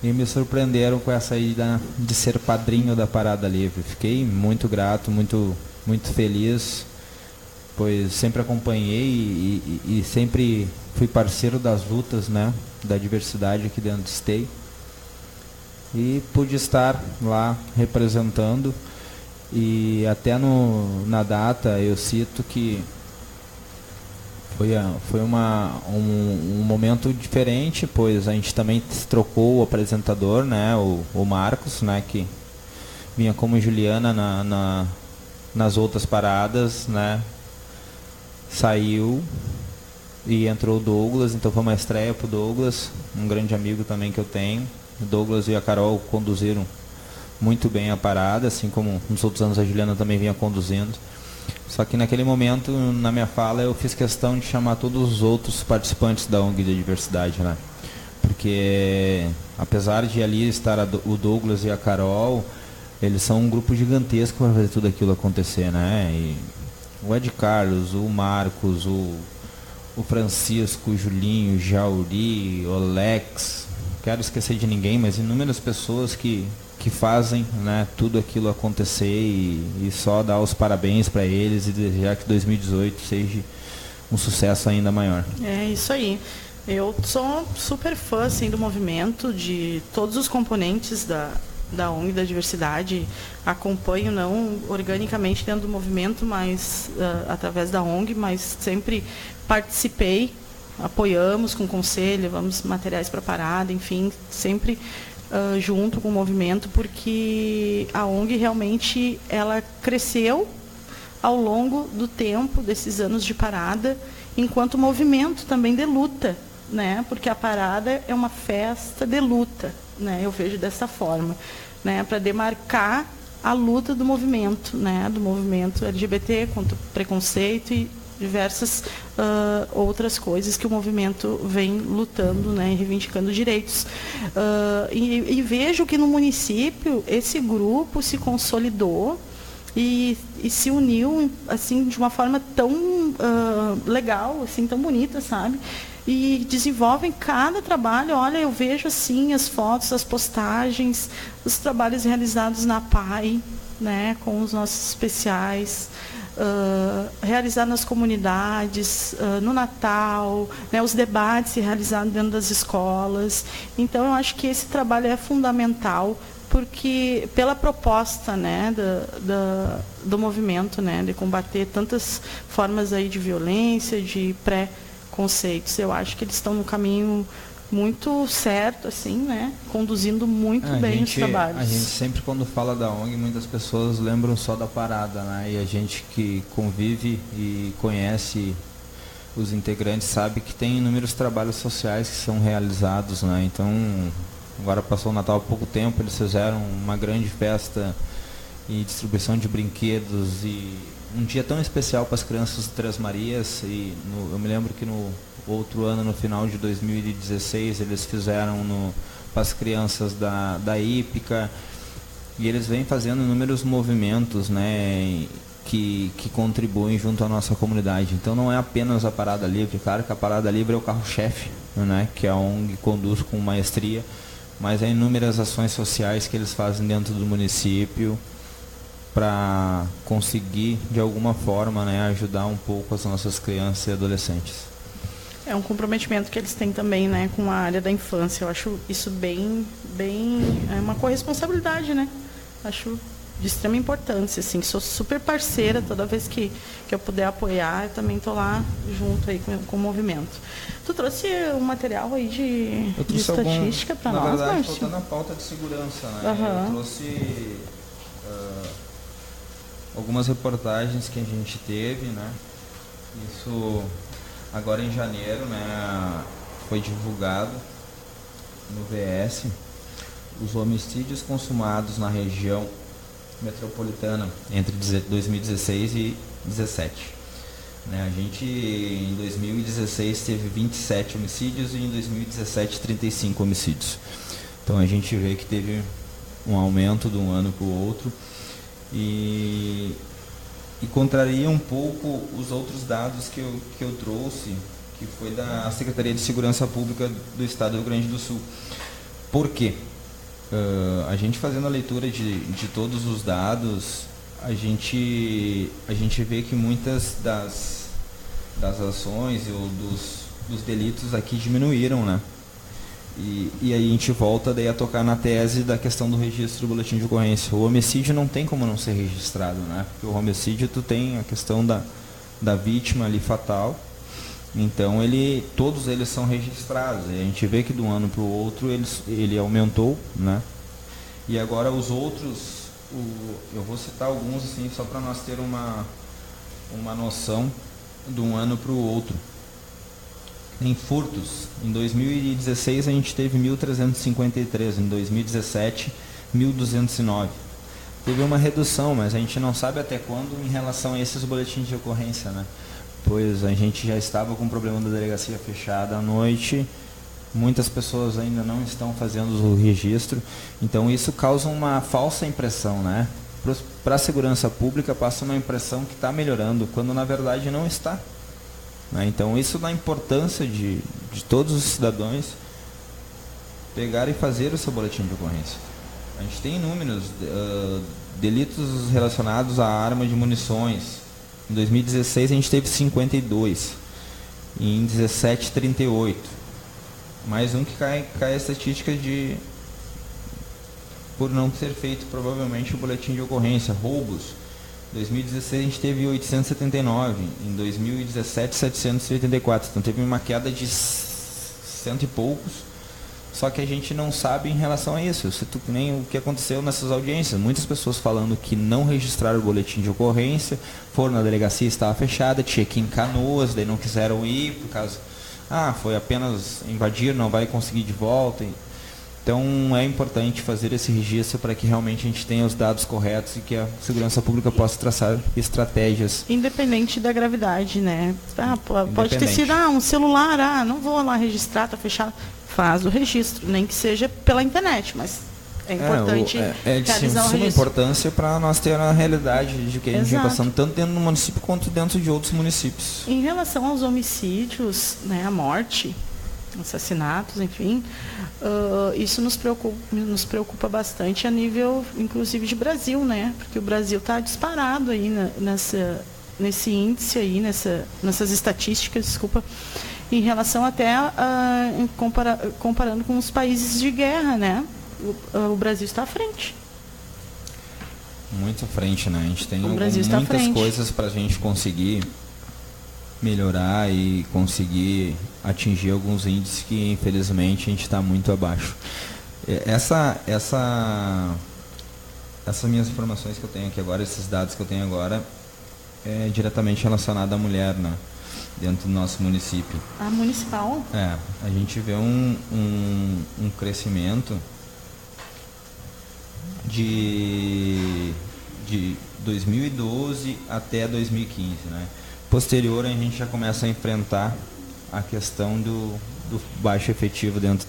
Speaker 3: E me surpreenderam com essa ida de ser padrinho da Parada Livre. Fiquei muito grato, muito, muito feliz, pois sempre acompanhei e sempre fui parceiro das lutas, né, da diversidade aqui dentro do STEI. E pude estar lá representando, e até na data eu cito que foi um momento diferente, pois a gente também trocou o apresentador, né, o Marcos, né, que vinha como Juliana nas outras paradas, né, saiu e entrou o Douglas. Então foi uma estreia pro Douglas, um grande amigo também que eu tenho. O Douglas e a Carol conduziram muito bem a parada, assim como nos outros anos a Juliana também vinha conduzindo. Só que naquele momento, na minha fala, eu fiz questão de chamar todos os outros participantes da ONG de diversidade, né? Porque apesar de ali estar o Douglas e a Carol, eles são um grupo gigantesco para fazer tudo aquilo acontecer, né? E o Ed Carlos, o Marcos, o Francisco, o Julinho, o Jauri, o Alex, não quero esquecer de ninguém, mas inúmeras pessoas que fazem, né, tudo aquilo acontecer e só dar os parabéns para eles e desejar que 2018 seja um sucesso ainda maior.
Speaker 2: É isso aí. Eu sou super fã assim, do movimento, de todos os componentes da ONG da diversidade. Acompanho não organicamente dentro do movimento, mas através da ONG, mas sempre participei, apoiamos com conselho, levamos materiais para parada, enfim, sempre junto com o movimento, porque a ONG realmente ela cresceu ao longo do tempo desses anos de parada, enquanto movimento também de luta, né? Porque a parada é uma festa de luta, né? Eu vejo dessa forma, né? Para demarcar a luta do movimento, né? Do movimento LGBT contra o preconceito e diversas outras coisas que o movimento vem lutando, né, reivindicando direitos. E vejo que no município esse grupo se consolidou e se uniu assim de uma forma tão legal, assim, tão bonita, sabe? E desenvolvem cada trabalho. Olha, eu vejo assim as fotos, as postagens, os trabalhos realizados na PAI, né, com os nossos especiais. Realizar nas comunidades, no Natal, né, os debates realizados dentro das escolas. Então, eu acho que esse trabalho é fundamental, porque pela proposta, né, do movimento, né, de combater tantas formas aí de violência, de pré-conceitos, eu acho que eles estão no caminho muito certo, assim, né? Conduzindo muito bem os trabalhos.
Speaker 3: A gente sempre, quando fala da ONG, muitas pessoas lembram só da parada, né? E a gente que convive e conhece os integrantes sabe que tem inúmeros trabalhos sociais que são realizados, né? Então, agora passou o Natal há pouco tempo, eles fizeram uma grande festa e distribuição de brinquedos e um dia tão especial para as crianças de Três Marias. E eu me lembro que no outro ano, no final de 2016, eles fizeram para as crianças da Hípica, e eles vêm fazendo inúmeros movimentos, né, que contribuem junto à nossa comunidade. Então não é apenas a Parada Livre, claro que a Parada Livre é o carro-chefe, né, que a ONG conduz com maestria, mas há inúmeras ações sociais que eles fazem dentro do município para conseguir, de alguma forma, né, ajudar um pouco as nossas crianças e adolescentes.
Speaker 2: É um comprometimento que eles têm também, né, com a área da infância. Eu acho isso bem é uma corresponsabilidade, né? Acho de extrema importância, assim. Sou super parceira, toda vez que eu puder apoiar, eu também estou lá junto aí com o movimento. Tu trouxe um material aí de estatística para nós, Márcio?
Speaker 3: Na verdade, faltando a pauta de segurança, né?
Speaker 2: Uhum.
Speaker 3: Eu trouxe algumas reportagens que a gente teve, né? Isso agora em janeiro, né, foi divulgado no VS os homicídios consumados na região metropolitana entre 2016 e 2017. Né, a gente em 2016 teve 27 homicídios e em 2017 35 homicídios. Então a gente vê que teve um aumento de um ano para o outro e contraria um pouco os outros dados que eu trouxe, que foi da Secretaria de Segurança Pública do Estado do Rio Grande do Sul. Por quê? A gente fazendo a leitura de todos os dados, a gente vê que muitas das ações ou dos delitos aqui diminuíram, né? E aí a gente volta daí a tocar na tese da questão do registro do boletim de ocorrência. O homicídio não tem como não ser registrado, né? Porque o homicídio tu tem a questão da vítima ali fatal. Então todos eles são registrados. E a gente vê que de um ano para o outro ele aumentou, né? E agora os outros, eu vou citar alguns assim só para nós ter uma noção de um ano para o outro. Em furtos, em 2016 a gente teve 1.353, em 2017 1.209. teve uma redução, mas a gente não sabe até quando em relação a esses boletins de ocorrência, né? Pois a gente já estava com o problema da delegacia fechada à noite, muitas pessoas ainda não estão fazendo o registro, então isso causa uma falsa impressão, né? Para a segurança pública passa uma impressão que está melhorando, quando na verdade não está. Né? Então isso dá importância de todos os cidadãos pegar e fazer o seu boletim de ocorrência. A gente tem inúmeros delitos relacionados à arma de munições. Em 2016 a gente teve 52, e em 2017 38. Mais um que cai a estatística de por não ter feito provavelmente o boletim de ocorrência. Roubos. Em 2016 a gente teve 879, em 2017 784. Então teve uma queda de 100 e poucos. Só que a gente não sabe em relação a isso, nem o que aconteceu nessas audiências. Muitas pessoas falando que não registraram o boletim de ocorrência, foram na delegacia, estava fechada, tinha que ir em Canoas, daí não quiseram ir, por causa, foi apenas invadir, não vai conseguir de volta. Então é importante fazer esse registro para que realmente a gente tenha os dados corretos e que a segurança pública possa traçar estratégias.
Speaker 2: Independente da gravidade, né? Pode ter sido um celular, não vou lá registrar, está fechado. Faz o registro, nem que seja pela internet, mas é importante realizar o registro. É de importância para nós ter a realidade de que a gente vem passando, tanto dentro do município quanto dentro de outros municípios. Em relação aos homicídios, né, a morte, assassinatos, enfim, isso nos preocupa bastante a nível, inclusive, de Brasil, né? Porque o Brasil está disparado aí nesse índice aí, nessas estatísticas, em relação até comparando com os países de guerra, né? O Brasil está à frente.
Speaker 3: Muito à frente, né? A gente tem muitas coisas para a gente conseguir melhorar e conseguir atingir alguns índices que, infelizmente, a gente está muito abaixo. Essas minhas informações que eu tenho aqui agora, esses dados que eu tenho agora, é diretamente relacionado à mulher, né? Dentro do nosso município.
Speaker 2: Municipal?
Speaker 3: A gente vê um crescimento de 2012 até 2015, né? Posterior, a gente já começa a enfrentar a questão do baixo efetivo dentro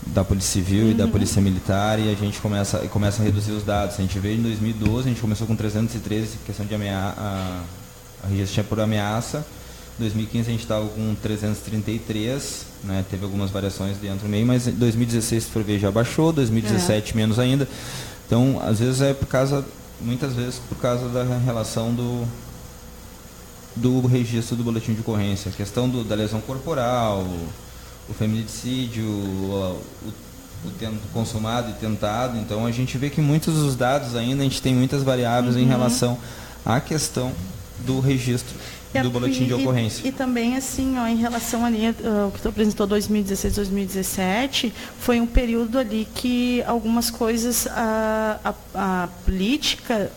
Speaker 3: da Polícia Civil e da Polícia Militar, e a gente começa a reduzir os dados. A gente vê em 2012, a gente começou com 313, questão de a registro tinha por ameaça. Em 2015 a gente estava com 333, né? Teve algumas variações dentro do meio, mas em 2016, se for ver, já baixou, 2017 menos ainda. Então, às vezes muitas vezes por causa da relação do registro do boletim de ocorrência, a questão da lesão corporal, o feminicídio, o consumado e tentado. Então a gente vê que muitos dos dados ainda, a gente tem muitas variáveis em relação à questão do registro do boletim de ocorrência.
Speaker 2: E também, assim, em relação ali, o que tu apresentou 2016, 2017, foi um período ali que algumas coisas, a política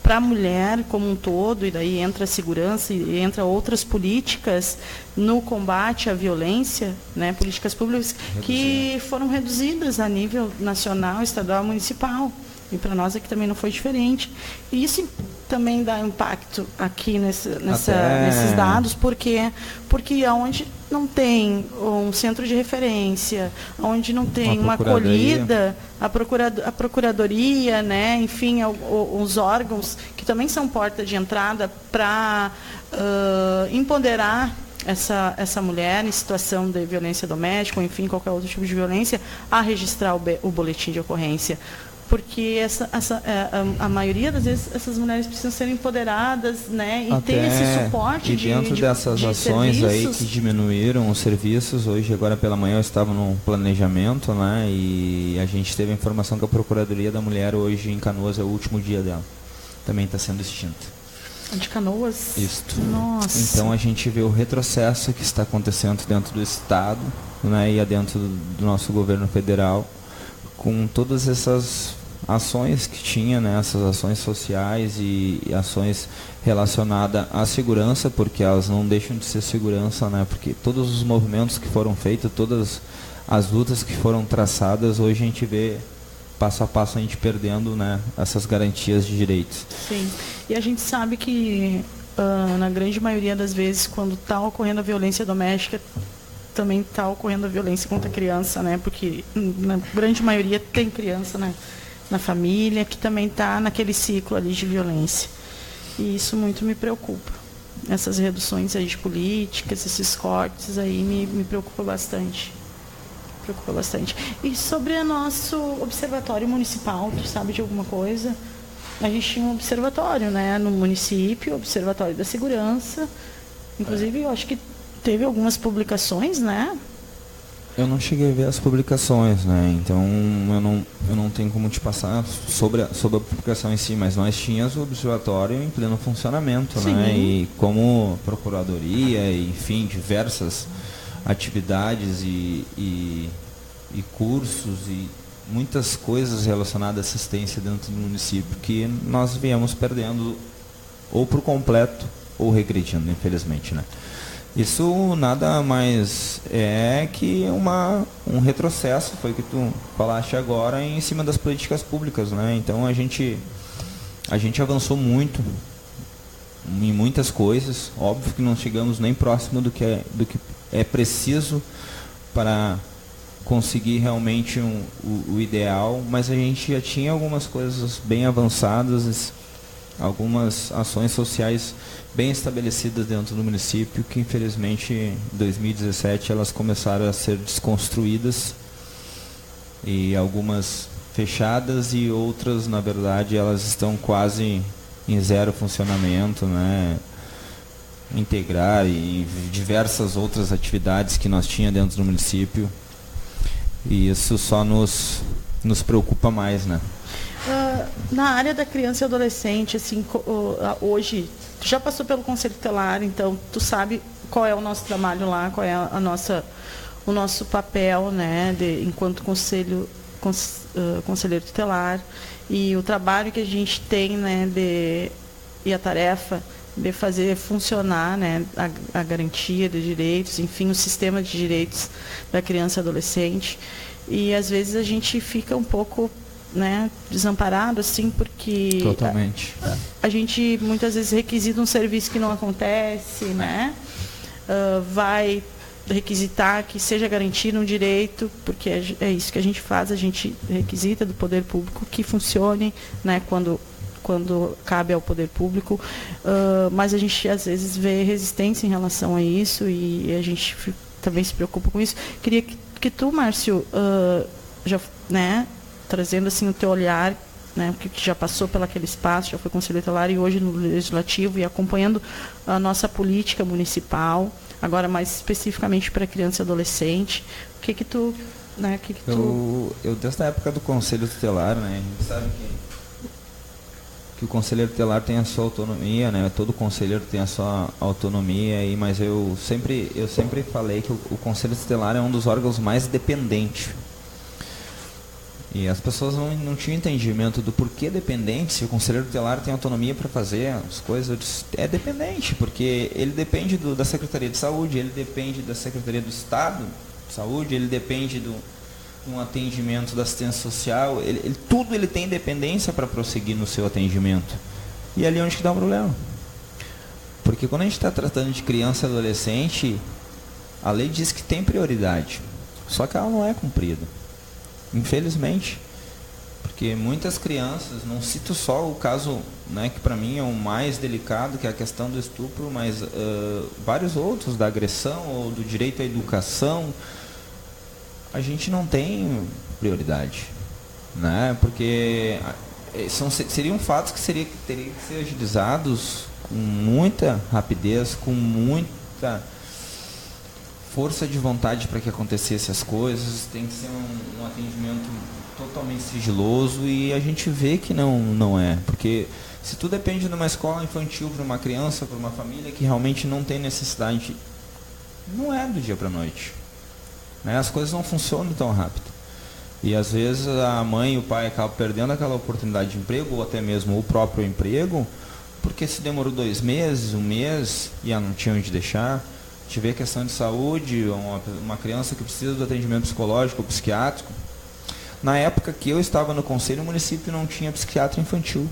Speaker 2: para a mulher como um todo, e daí entra a segurança e entra outras políticas no combate à violência, né, políticas públicas que foram reduzidas a nível nacional, estadual, municipal. E para nós aqui também não foi diferente. E isso também dá impacto aqui nesses dados, porque onde não tem um centro de referência, onde não tem uma acolhida, a procuradoria, né, enfim, os órgãos que também são porta de entrada para empoderar essa mulher em situação de violência doméstica, ou enfim, qualquer outro tipo de violência, a registrar o boletim de ocorrência. Porque a maioria das vezes essas mulheres precisam ser empoderadas, né, e ter esse suporte
Speaker 3: dentro dessas ações
Speaker 2: serviços.
Speaker 3: Aí que diminuíram os serviços, hoje, agora pela manhã eu estava no planejamento, né, e a gente teve a informação que a Procuradoria da Mulher hoje em Canoas é o último dia dela. Também está sendo extinta.
Speaker 2: De Canoas?
Speaker 3: Isto.
Speaker 2: Nossa.
Speaker 3: Então a gente vê o retrocesso que está acontecendo dentro do Estado, né, e dentro do nosso governo federal, com todas essas ações que tinha, né, essas ações sociais e ações relacionadas à segurança, porque elas não deixam de ser segurança, né, porque todos os movimentos que foram feitos, todas as lutas que foram traçadas, hoje a gente vê passo a passo a gente perdendo, né, essas garantias de direitos.
Speaker 2: Sim, e a gente sabe que na grande maioria das vezes, quando está ocorrendo a violência doméstica, também está ocorrendo a violência contra a criança, né? Porque na grande maioria tem criança na família que também está naquele ciclo ali de violência. E isso muito me preocupa. Essas reduções aí de políticas, esses cortes aí me preocupa bastante. E sobre o nosso observatório municipal, tu sabe de alguma coisa? A gente tinha um observatório, né, no município, Observatório da Segurança. Inclusive, eu acho que teve algumas publicações, né?
Speaker 3: Eu não cheguei a ver as publicações, né? Então eu não tenho como te passar sobre a publicação em si, mas nós tínhamos o observatório em pleno funcionamento,
Speaker 2: Sim.
Speaker 3: né? E como procuradoria, enfim, diversas atividades e cursos e muitas coisas relacionadas à assistência dentro do município que nós viemos perdendo ou por completo ou regredindo, infelizmente, né? Isso nada mais é que um retrocesso, foi o que tu falaste agora, em cima das políticas públicas, né? Então a gente avançou muito em muitas coisas, óbvio que não chegamos nem próximo do que é preciso para conseguir realmente o ideal, mas a gente já tinha algumas coisas bem avançadas, algumas ações sociais bem estabelecidas dentro do município, que infelizmente em 2017 elas começaram a ser desconstruídas, e algumas fechadas e outras, na verdade, elas estão quase em zero funcionamento, né? Integrar e diversas outras atividades que nós tínhamos dentro do município, e isso só nos preocupa mais, né?
Speaker 2: Na área da criança e adolescente, assim, hoje, tu já passou pelo Conselho Tutelar, então tu sabe qual é o nosso trabalho lá, qual é o nosso papel, né, enquanto conselheiro tutelar, e o trabalho que a gente tem, né, e a tarefa de fazer funcionar, né, a garantia de direitos, enfim, o sistema de direitos da criança e adolescente. E às vezes a gente fica um pouco, né, desamparado, assim, porque
Speaker 3: Totalmente.
Speaker 2: a gente muitas vezes requisita um serviço que não acontece, né? Vai requisitar que seja garantido um direito, porque é isso que a gente faz, a gente requisita do poder público que funcione, né, quando cabe ao poder público, mas a gente às vezes vê resistência em relação a isso, e a gente também se preocupa com isso. Queria que tu, Márcio, já, né, trazendo assim o teu olhar, né, que já passou pelaquele espaço, já foi conselheiro tutelar e hoje no Legislativo, e acompanhando a nossa política municipal, agora mais especificamente para criança e adolescente, o que tu, né,
Speaker 3: Eu desde a época do Conselho Tutelar, né, a gente sabe que o conselheiro tutelar tem a sua autonomia, né? Todo conselheiro tem a sua autonomia, mas eu sempre falei que o Conselho Tutelar é um dos órgãos mais dependentes. E as pessoas não tinham entendimento do porquê dependente, se o conselheiro tutelar tem autonomia para fazer as coisas. Eu disse, é dependente, porque ele depende da Secretaria de Saúde, ele depende da Secretaria do Estado de Saúde, ele depende um atendimento da assistência social, tudo ele tem dependência para prosseguir no seu atendimento. E ali é onde que dá o problema. Porque quando a gente está tratando de criança e adolescente, a lei diz que tem prioridade, só que ela não é cumprida, infelizmente. Porque muitas crianças, não cito só o caso, né, que para mim é o mais delicado, que é a questão do estupro, mas vários outros, da agressão ou do direito à educação, a gente não tem prioridade, né? Porque seriam fatos que teriam que ser agilizados com muita rapidez, com muita força de vontade para que acontecessem as coisas. Tem que ser um atendimento totalmente sigiloso, e a gente vê que não é. Porque se tu depende de uma escola infantil para uma criança, para uma família que realmente não tem necessidade, não é do dia para a noite. As coisas não funcionam tão rápido. E às vezes a mãe e o pai acabam perdendo aquela oportunidade de emprego, ou até mesmo o próprio emprego, porque se demorou 2 meses, 1 mês, e não tinha onde deixar. Tiver questão de saúde, uma criança que precisa do atendimento psicológico ou psiquiátrico, Na época que eu estava no conselho, o município não tinha psiquiatra infantil.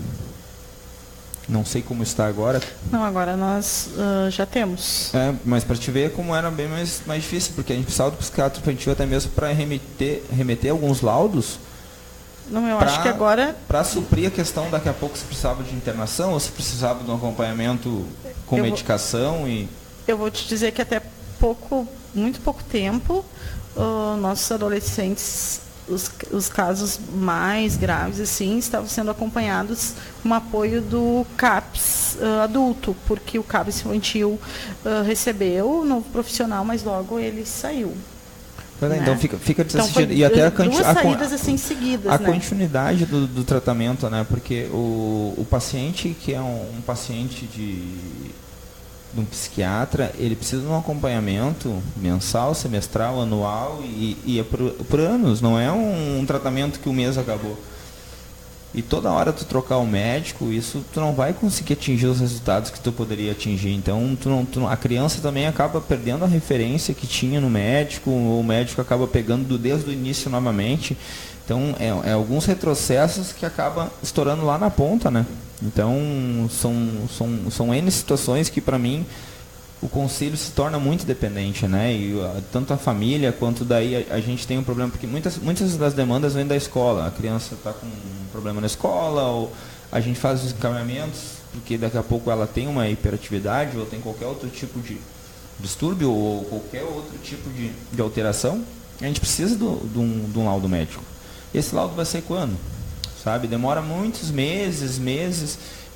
Speaker 3: Não sei como está agora.
Speaker 2: Não, agora nós já temos.
Speaker 3: Mas para te ver como era bem mais difícil, porque a gente precisava do psiquiatra infantil até mesmo para remeter alguns laudos.
Speaker 2: Não, eu acho que agora...
Speaker 3: Para suprir a questão, daqui a pouco se precisava de internação ou se precisava de um acompanhamento com medicação.
Speaker 2: Eu vou te dizer que até muito pouco tempo, nossos adolescentes, os casos mais graves assim, estavam sendo acompanhados com apoio do CAPS adulto, porque o CAPS infantil recebeu um novo profissional, mas logo ele saiu.
Speaker 3: Né? Então fica
Speaker 2: então,
Speaker 3: e até
Speaker 2: duas saídas assim seguidas,
Speaker 3: a continuidade do tratamento, né? Porque o paciente que é um paciente de um psiquiatra, ele precisa de um acompanhamento mensal, semestral, anual e é por anos, não é um tratamento que o mês acabou. E toda hora tu trocar o médico, isso tu não vai conseguir atingir os resultados que tu poderia atingir. Então a criança também acaba perdendo a referência que tinha no médico, ou o médico acaba pegando desde o início novamente. Então é alguns retrocessos que acabam estourando lá na ponta, né? Então são N situações que para mim o conselho se torna muito dependente, né? E tanto a família quanto daí a gente tem um problema, porque muitas das demandas vêm da escola. A criança está com um problema na escola, ou a gente faz os encaminhamentos, porque daqui a pouco ela tem uma hiperatividade, ou tem qualquer outro tipo de distúrbio, ou qualquer outro tipo de alteração. A gente precisa de um laudo médico. Esse laudo vai ser quando? Sabe? Demora muitos meses,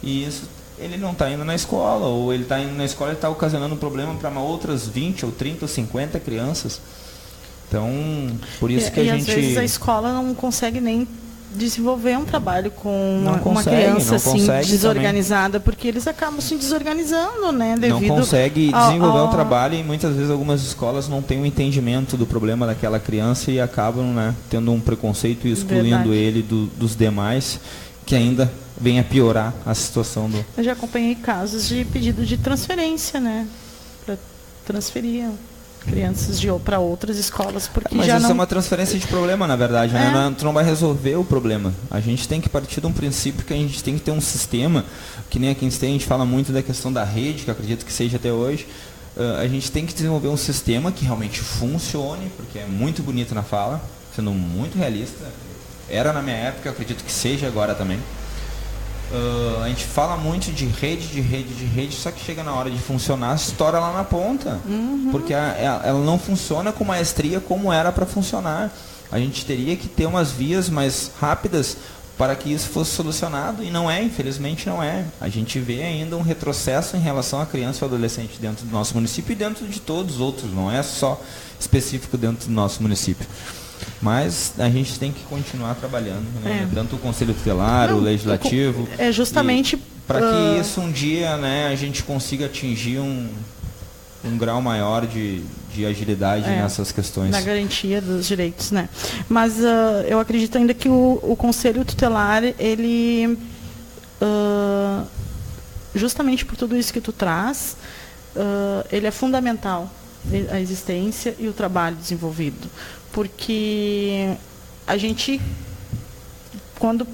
Speaker 3: e isso... ele não está indo na escola, ou ele está indo na escola e está ocasionando um problema para outras 20, ou 30, ou 50 crianças. Então, por isso que a gente...
Speaker 2: às vezes a escola não consegue nem desenvolver um trabalho com uma criança assim, desorganizada, também. Porque eles acabam se desorganizando, né?
Speaker 3: Não consegue desenvolver um trabalho, e muitas vezes algumas escolas não têm um entendimento do problema daquela criança e acabam, né, tendo um preconceito e excluindo ele dos demais, que ainda vem a piorar a situação do...
Speaker 2: Eu já acompanhei casos de pedido de transferência, né? Para transferir crianças para outras escolas, porque
Speaker 3: mas
Speaker 2: já
Speaker 3: isso
Speaker 2: não...
Speaker 3: é uma transferência de problema, na verdade, né? Tu não vai resolver o problema. A gente tem que partir de um princípio que a gente tem que ter um sistema, que nem aqui em Esteio a gente fala muito da questão da rede, que eu acredito que seja até hoje. A gente tem que desenvolver um sistema que realmente funcione, porque é muito bonito na fala, sendo muito realista. Era na minha época, eu acredito que seja agora também. A gente fala muito de rede, só que chega na hora de funcionar, estoura lá na ponta. Porque ela não funciona com maestria como era para funcionar. A gente teria que ter umas vias mais rápidas para que isso fosse solucionado, e não é, infelizmente não é. A gente vê ainda um retrocesso em relação à criança e ao adolescente dentro do nosso município e dentro de todos os outros, não é só específico dentro do nosso município. Mas a gente tem que continuar trabalhando, né? Tanto o Conselho Tutelar, o Legislativo.
Speaker 2: É justamente
Speaker 3: para que isso um dia, né, a gente consiga atingir um grau maior de agilidade nessas questões.
Speaker 2: Na garantia dos direitos, né? Mas eu acredito ainda que o Conselho Tutelar, ele, justamente por tudo isso que tu traz, ele é fundamental, a existência e o trabalho desenvolvido. Porque a gente, quando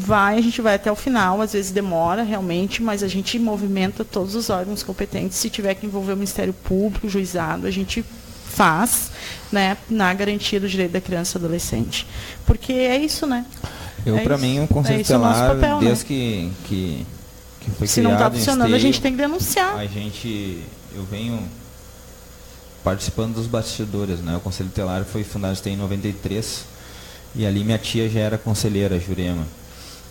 Speaker 2: a gente vai até o final, às vezes demora realmente, mas a gente movimenta todos os órgãos competentes. Se tiver que envolver o Ministério Público, o juizado, a gente faz, né, na garantia do direito da criança e adolescente. Porque é isso, né?
Speaker 3: Para mim, o Conselho Tutelar, papel, desde né? que foi
Speaker 2: Se
Speaker 3: criado,
Speaker 2: não está funcionando, Esteio, a gente tem que denunciar.
Speaker 3: Eu venho participando dos bastidores, né? O Conselho Tutelar foi fundado em 93, e ali minha tia já era conselheira, Jurema.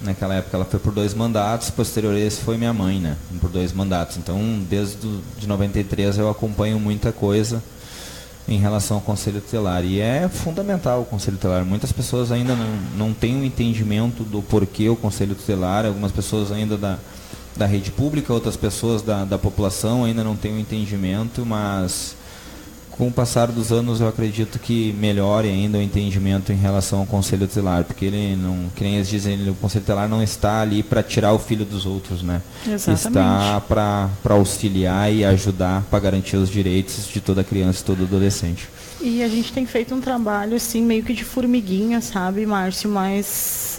Speaker 3: Naquela época ela foi por 2 mandatos, posterior a esse foi minha mãe, né? Por 2 mandatos. Então, desde de 93 eu acompanho muita coisa em relação ao Conselho Tutelar. E é fundamental o Conselho Tutelar. Muitas pessoas ainda não têm um entendimento do porquê o Conselho Tutelar. Algumas pessoas ainda da rede pública, outras pessoas da população ainda não têm um entendimento, mas com o passar dos anos, eu acredito que melhore ainda o entendimento em relação ao Conselho Tutelar, porque ele não, que nem eles dizem, o Conselho Tutelar não está ali para tirar o filho dos outros, né?
Speaker 2: Exatamente.
Speaker 3: Está para auxiliar e ajudar para garantir os direitos de toda criança e todo adolescente.
Speaker 2: E a gente tem feito um trabalho, assim, meio que de formiguinha, sabe, Márcio? Mas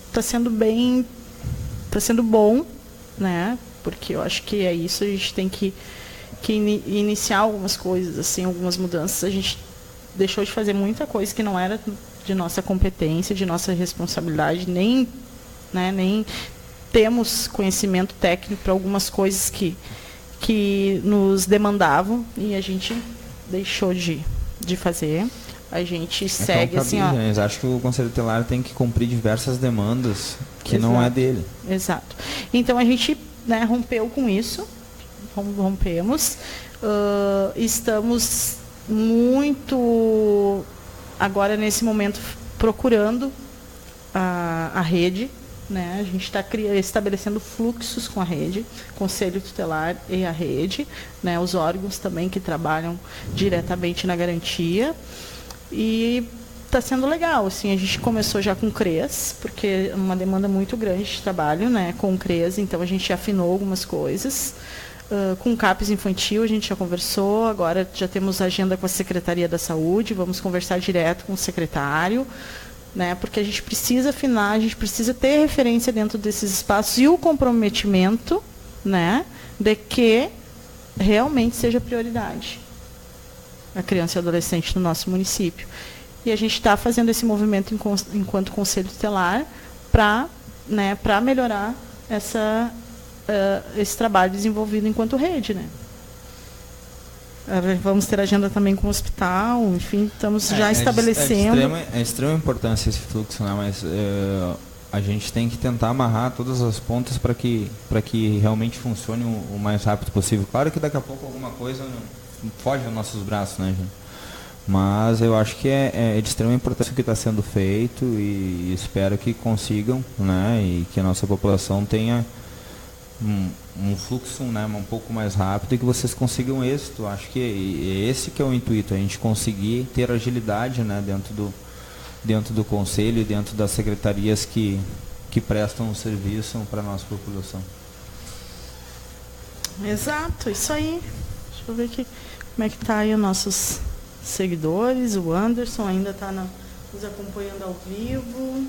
Speaker 2: está sendo bom, né? Porque eu acho que é isso, a gente tem que iniciar algumas coisas, assim, algumas mudanças. A gente deixou de fazer muita coisa que não era de nossa competência, de nossa responsabilidade, nem temos conhecimento técnico para algumas coisas que nos demandavam e a gente deixou de fazer. A gente segue assim, ó.
Speaker 3: Acho que o Conselho Tutelar tem que cumprir diversas demandas que
Speaker 2: Exato.
Speaker 3: não é dele.
Speaker 2: Exato. Então a gente, né, rompeu com isso. Rompemos. Estamos muito agora nesse momento procurando a rede, né? A gente está estabelecendo fluxos com a rede, Conselho Tutelar e a rede, né? Os órgãos também que trabalham diretamente na garantia. E está sendo legal, assim, a gente começou já com CREAS, porque é uma demanda muito grande de trabalho, né, com CREAS, então a gente afinou algumas coisas. Com o CAPES infantil a gente já conversou, agora já temos agenda com a Secretaria da Saúde, vamos conversar direto com o secretário, né, porque a gente precisa afinar, a gente precisa ter referência dentro desses espaços e o comprometimento, né, de que realmente seja prioridade a criança e adolescente no nosso município. E a gente está fazendo esse movimento enquanto Conselho Tutelar para, né, melhorar esse trabalho desenvolvido enquanto rede, né? Vamos ter agenda também com o hospital, enfim, estamos já estabelecendo.
Speaker 3: É de extrema importância esse fluxo, né? Mas a gente tem que tentar amarrar todas as pontas para que realmente funcione o mais rápido possível. Claro que daqui a pouco alguma coisa foge dos nossos braços, né, gente? Mas eu acho que é de extrema importância o que está sendo feito e espero que consigam, né, e que a nossa população tenha um fluxo, né, um pouco mais rápido e que vocês consigam êxito. Acho que é esse que é o intuito, a gente conseguir ter agilidade, né, dentro do conselho e dentro das secretarias que prestam o serviço para a nossa população.
Speaker 2: Exato, isso aí. Deixa eu ver aqui como é que está aí os nossos seguidores. O Anderson ainda está nos acompanhando ao vivo.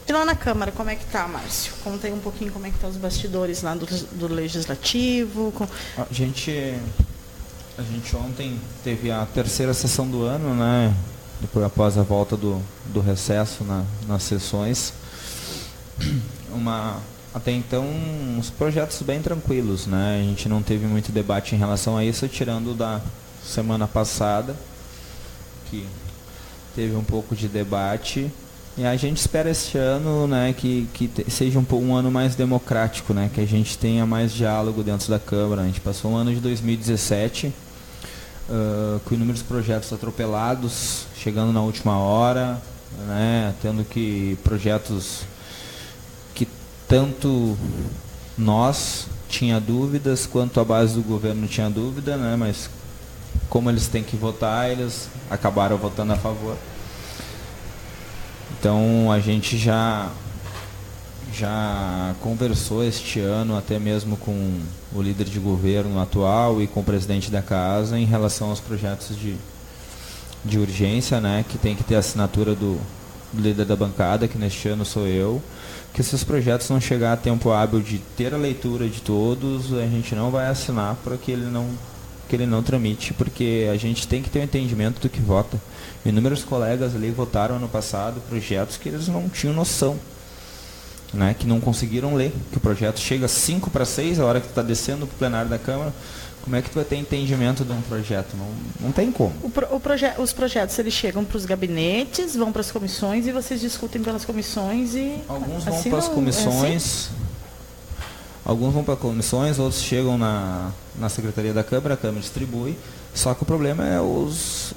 Speaker 2: E lá na Câmara, como é que está, Márcio? Conta aí um pouquinho como é que estão os bastidores lá do Legislativo.
Speaker 3: A gente ontem teve a terceira sessão do ano, né? Depois, após a volta do recesso nas sessões. Até então, uns projetos bem tranquilos, né? A gente não teve muito debate em relação a isso, tirando da semana passada, que teve um pouco de debate. E a gente espera este ano, né, que seja um ano mais democrático, né? Que a gente tenha mais diálogo dentro da Câmara. A gente passou um ano de 2017 com inúmeros projetos atropelados, chegando na última hora, né? Tendo que projetos que tanto nós tinha dúvidas, quanto a base do governo tinha dúvida, né? Mas como eles têm que votar, eles acabaram votando a favor. Então a gente já conversou este ano até mesmo com o líder de governo atual e com o presidente da casa em relação aos projetos de urgência, né? Que tem que ter a assinatura do líder da bancada, que neste ano sou eu. Que se os projetos não chegar a tempo hábil de ter a leitura de todos, a gente não vai assinar para que ele não tramite, porque a gente tem que ter um entendimento do que vota. Inúmeros colegas ali votaram ano passado projetos que eles não tinham noção, né, que não conseguiram ler, que o projeto chega 5:06, a hora que tu está descendo para o plenário da Câmara, como é que tu vai ter entendimento de um projeto? Não tem como.
Speaker 2: Os projetos, eles chegam para os gabinetes, vão para as comissões e vocês discutem pelas comissões e...
Speaker 3: Alguns vão para as comissões, alguns vão para comissões, outros chegam na Secretaria da Câmara, a Câmara distribui, só que o problema é os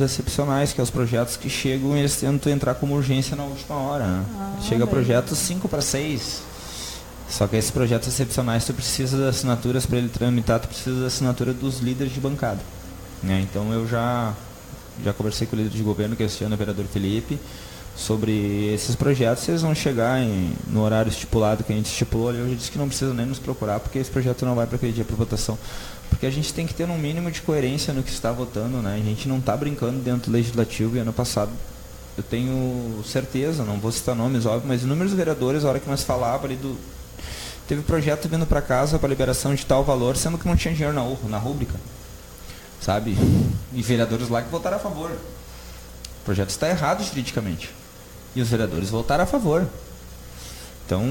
Speaker 3: excepcionais, que é os projetos que chegam e eles tentam entrar como urgência na última hora, né? Chega projeto 5:06, Só que esses projetos excepcionais, tu precisa das assinaturas para ele tramitar, tu precisa da assinatura dos líderes de bancada, né? Então eu já conversei com o líder de governo, que este ano é o vereador Felipe, sobre esses projetos. Eles vão chegar no horário estipulado que a gente estipulou ali. Eu já disse que não precisa nem nos procurar, porque esse projeto não vai para aquele dia para votação. Porque a gente tem que ter um mínimo de coerência no que está votando, né? A gente não está brincando dentro do legislativo. E ano passado, eu tenho certeza, não vou citar nomes, óbvio, mas inúmeros vereadores, a hora que nós falávamos ali teve projeto vindo para casa para liberação de tal valor, sendo que não tinha dinheiro na rúbrica, sabe? E vereadores lá que votaram a favor. O projeto está errado juridicamente. E os vereadores votaram a favor. Então,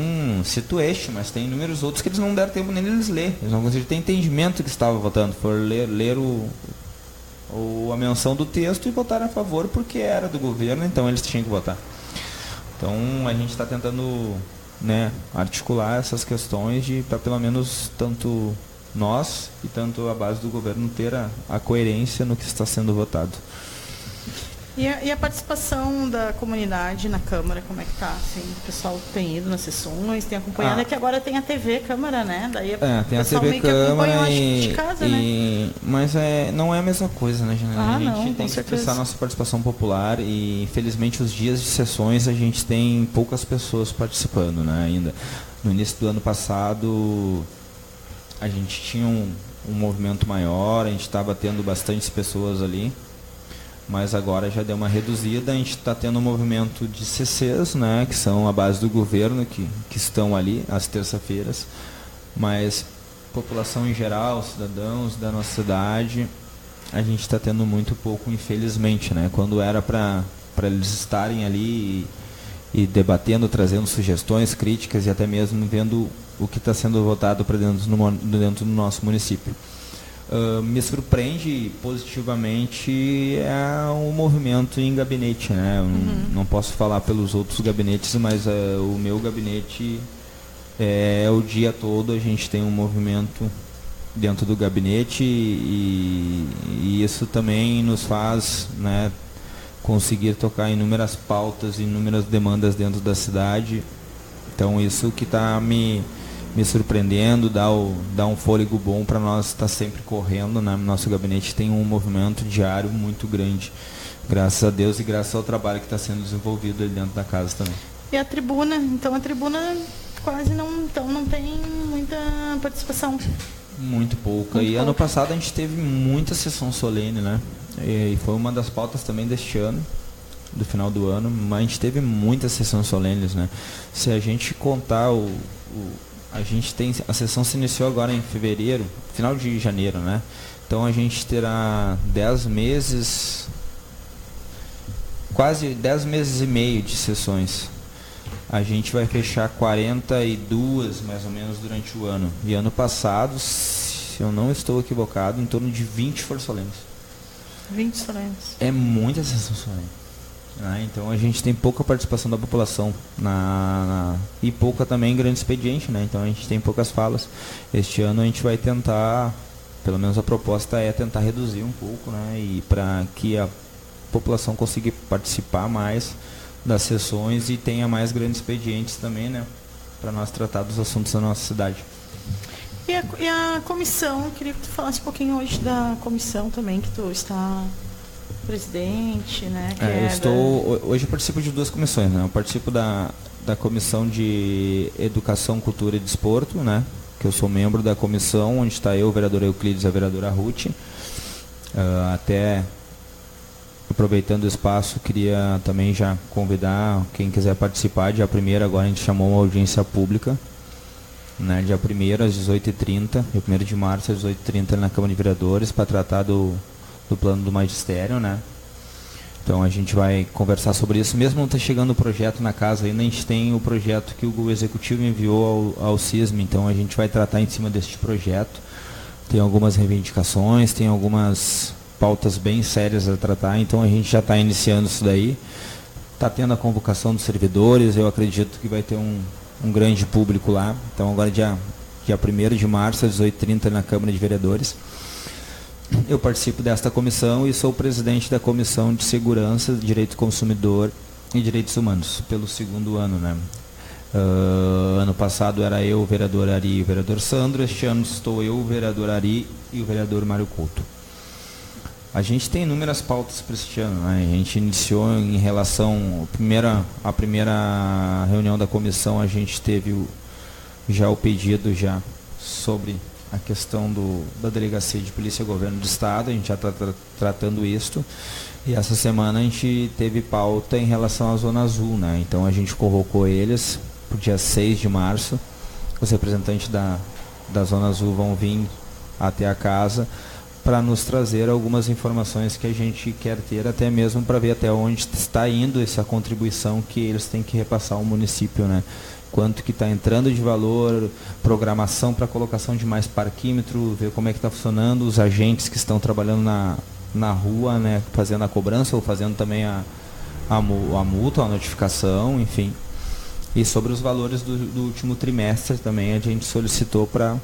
Speaker 3: cito este, mas tem inúmeros outros que eles não deram tempo nem de eles ler. Eles não conseguiram ter entendimento do que estava votando. Foram ler a menção do texto e votaram a favor porque era do governo, então eles tinham que votar. Então, a gente está tentando, né, articular essas questões para pelo menos tanto nós e tanto a base do governo ter a coerência no que está sendo votado.
Speaker 2: E a participação da comunidade na Câmara, como é que está? Assim, o pessoal tem ido nas sessões, tem acompanhado, é que agora tem a TV Câmara, né? Daí
Speaker 3: tem a TV Câmara
Speaker 2: de casa, né?
Speaker 3: Mas não é a mesma coisa, né, Janela? A gente tem que
Speaker 2: certeza.
Speaker 3: expressar nossa participação popular e, infelizmente, os dias de sessões a gente tem poucas pessoas participando, né, ainda. No início do ano passado, a gente tinha um movimento maior, a gente estava tendo bastante pessoas ali. Mas agora já deu uma reduzida, a gente está tendo um movimento de CCs, né, que são a base do governo, que estão ali às terça-feiras, mas população em geral, cidadãos da nossa cidade, a gente está tendo muito pouco, infelizmente, né, quando era para eles estarem ali e debatendo, trazendo sugestões, críticas e até mesmo vendo o que está sendo votado para dentro do nosso município. Me surpreende positivamente o movimento em gabinete, né? Não posso falar pelos outros gabinetes, mas o meu gabinete o dia todo a gente tem um movimento dentro do gabinete e isso também nos faz, né, conseguir tocar inúmeras pautas, inúmeras demandas dentro da cidade. Então isso que está me surpreendendo, dá um fôlego bom para nós estar sempre correndo, né? Nosso gabinete tem um movimento diário muito grande, graças a Deus e graças ao trabalho que está sendo desenvolvido ali dentro da casa também.
Speaker 2: E a tribuna? Então a tribuna quase não tem muita participação.
Speaker 3: Muito pouca. E ano passado a gente teve muita sessão solene, né? E foi uma das pautas também deste ano, do final do ano, mas a gente teve muitas sessões solenes, né? Se a gente contar a gente tem, a sessão se iniciou agora em fevereiro, final de janeiro, né? Então a gente terá 10 meses, quase 10 meses e meio de sessões. A gente vai fechar 42 mais ou menos durante o ano. E ano passado, se eu não estou equivocado, em torno de 20 foram solenes.
Speaker 2: 20 solenes.
Speaker 3: É muita sessão solene. Então a gente tem pouca participação da população e pouca também grande expediente, né? Então a gente tem poucas falas. Este ano a gente vai tentar, pelo menos a proposta é tentar reduzir um pouco, né? E para que a população consiga participar mais das sessões e tenha mais grandes expedientes também, né? Para nós tratar dos assuntos da nossa cidade.
Speaker 2: E a comissão, queria que tu falasse um pouquinho hoje da comissão também, que tu está presidente, né?
Speaker 3: Hoje eu participo de 2 comissões, né? Eu participo da comissão de Educação, Cultura e Desporto, né? Que eu sou membro da comissão, onde está eu, o vereador Euclides e a vereadora Ruth. Até aproveitando o espaço, queria também já convidar quem quiser participar. Dia 1º agora a gente chamou uma audiência pública, né? Dia 1º às 18h30, dia 1º de março às 18h30 na Câmara de Vereadores, para tratar do plano do magistério, né? Então a gente vai conversar sobre isso. Mesmo não está chegando o projeto na casa ainda, a gente tem o projeto que o Executivo enviou ao CISM, então a gente vai tratar em cima deste projeto. Tem algumas reivindicações, tem algumas pautas bem sérias a tratar, então a gente já está iniciando isso daí. Está tendo a convocação dos servidores, eu acredito que vai ter um grande público lá. Então agora dia 1º de março às 18h30 na Câmara de Vereadores. Eu participo desta comissão e sou presidente da Comissão de Segurança, Direito do Consumidor e Direitos Humanos, pelo 2º ano, né? Ano passado era eu, o vereador Ari e o vereador Sandro. Este ano estou eu, o vereador Ari e o vereador Mário Couto. A gente tem inúmeras pautas para este ano, né? A gente iniciou em relação à primeira reunião da comissão, a gente teve já o pedido já sobre a questão da Delegacia de Polícia e Governo do Estado. A gente já está tratando isto. E essa semana a gente teve pauta em relação à Zona Azul, né? Então a gente convocou eles para o dia 6 de março. Os representantes da Zona Azul vão vir até a casa para nos trazer algumas informações que a gente quer ter, até mesmo para ver até onde está indo essa contribuição que eles têm que repassar ao município, né? Quanto que está entrando de valor, programação para colocação de mais parquímetro, ver como é que está funcionando, os agentes que estão trabalhando na rua, né, fazendo a cobrança ou fazendo também a multa, a notificação, enfim. E sobre os valores do último trimestre também a gente solicitou para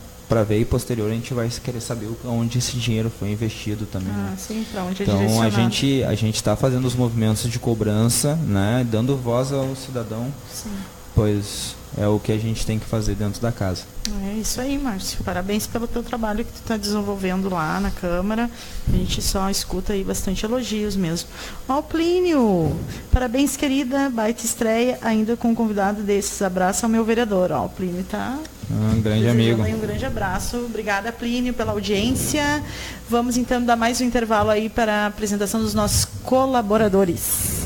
Speaker 3: ver, e posterior a gente vai querer saber onde esse dinheiro foi investido também. Né?
Speaker 2: Sim, para onde é
Speaker 3: então
Speaker 2: direcionado.
Speaker 3: a gente está fazendo os movimentos de cobrança, né, dando voz ao cidadão,
Speaker 2: Sim.
Speaker 3: Pois é o que a gente tem que fazer dentro da casa.
Speaker 2: É isso aí, Márcio. Parabéns pelo teu trabalho que tu está desenvolvendo lá na Câmara. A gente só escuta aí bastante elogios mesmo. Ó, Plínio, parabéns, querida, baita estreia, ainda com um convidado desses. Abraço ao meu vereador. Ó, o Plínio tá
Speaker 3: um grande amigo.
Speaker 2: Um grande abraço. Obrigada, Plínio, pela audiência. Vamos então dar mais um intervalo aí para a apresentação dos nossos colaboradores.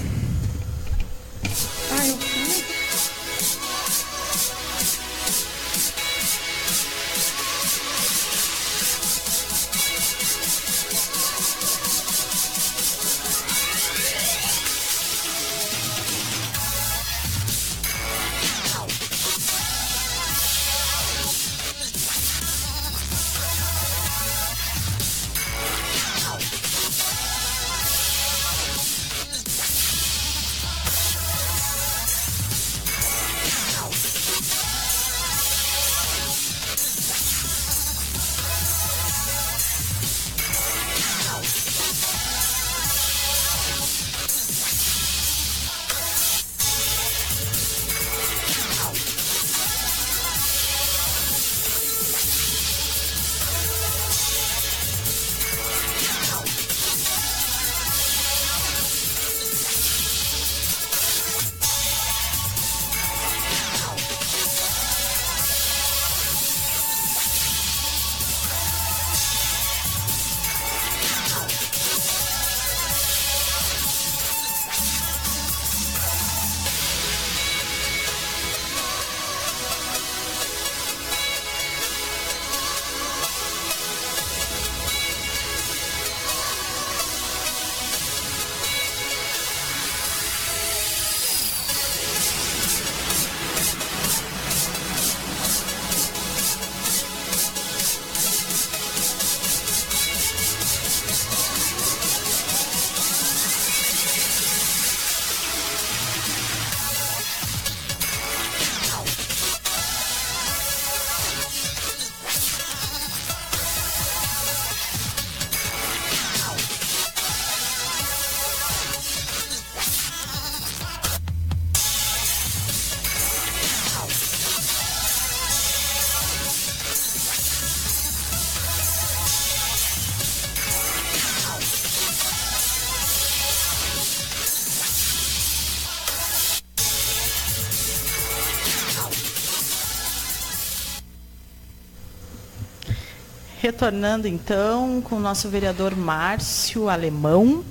Speaker 2: Retornando então com o nosso vereador Márcio Alemão.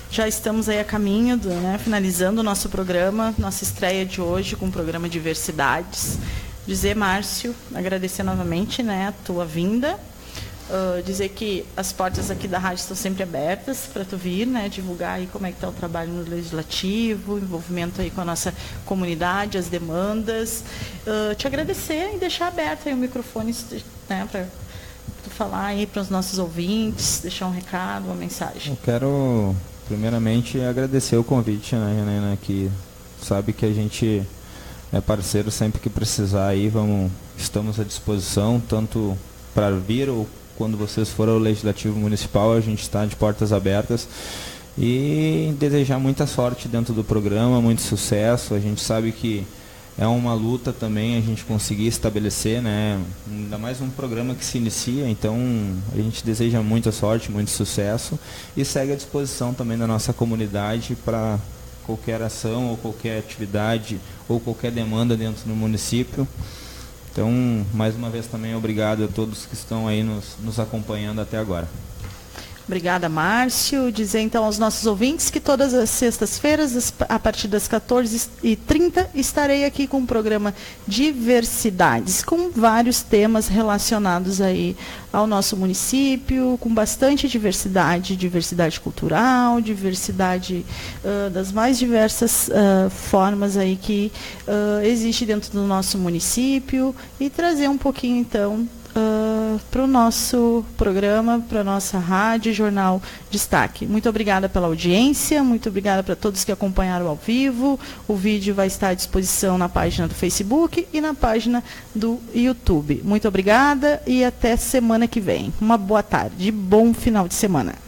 Speaker 2: Já estamos aí a caminho, finalizando o nosso programa, nossa estreia de hoje com o programa Diversidades. Dizer, Márcio, agradecer novamente a tua vinda. Dizer que as portas aqui da rádio estão sempre abertas para tu vir, divulgar aí como é que está o trabalho no Legislativo, o envolvimento aí com a nossa comunidade, as demandas. Te agradecer e deixar aberto aí o microfone para tu falar aí para os nossos ouvintes, deixar um recado, uma mensagem.
Speaker 3: Eu quero, primeiramente, agradecer o convite, Helena, que sabe que a gente é parceiro sempre que precisar aí, estamos à disposição, tanto para vir ou quando vocês forem ao Legislativo Municipal, a gente está de portas abertas. E desejar muita sorte dentro do programa, muito sucesso. A gente sabe que é uma luta também a gente conseguir estabelecer, né? Ainda mais um programa que se inicia, então a gente deseja muita sorte, muito sucesso e segue à disposição também da nossa comunidade para qualquer ação ou qualquer atividade ou qualquer demanda dentro do município. Então, mais uma vez também obrigado a todos que estão aí nos acompanhando até agora.
Speaker 2: Obrigada, Márcio. Dizer então aos nossos ouvintes que todas as sextas-feiras, a partir das 14h30, estarei aqui com o programa Diversidades, com vários temas relacionados aí ao nosso município, com bastante diversidade, diversidade cultural, diversidade das mais diversas formas aí que existe dentro do nosso município e trazer um pouquinho então para o nosso programa, para a nossa rádio Jornal Destaque. Muito obrigada pela audiência, muito obrigada para todos que acompanharam ao vivo. O vídeo vai estar à disposição na página do Facebook e na página do YouTube. Muito obrigada e até semana que vem. Uma boa tarde, bom final de semana.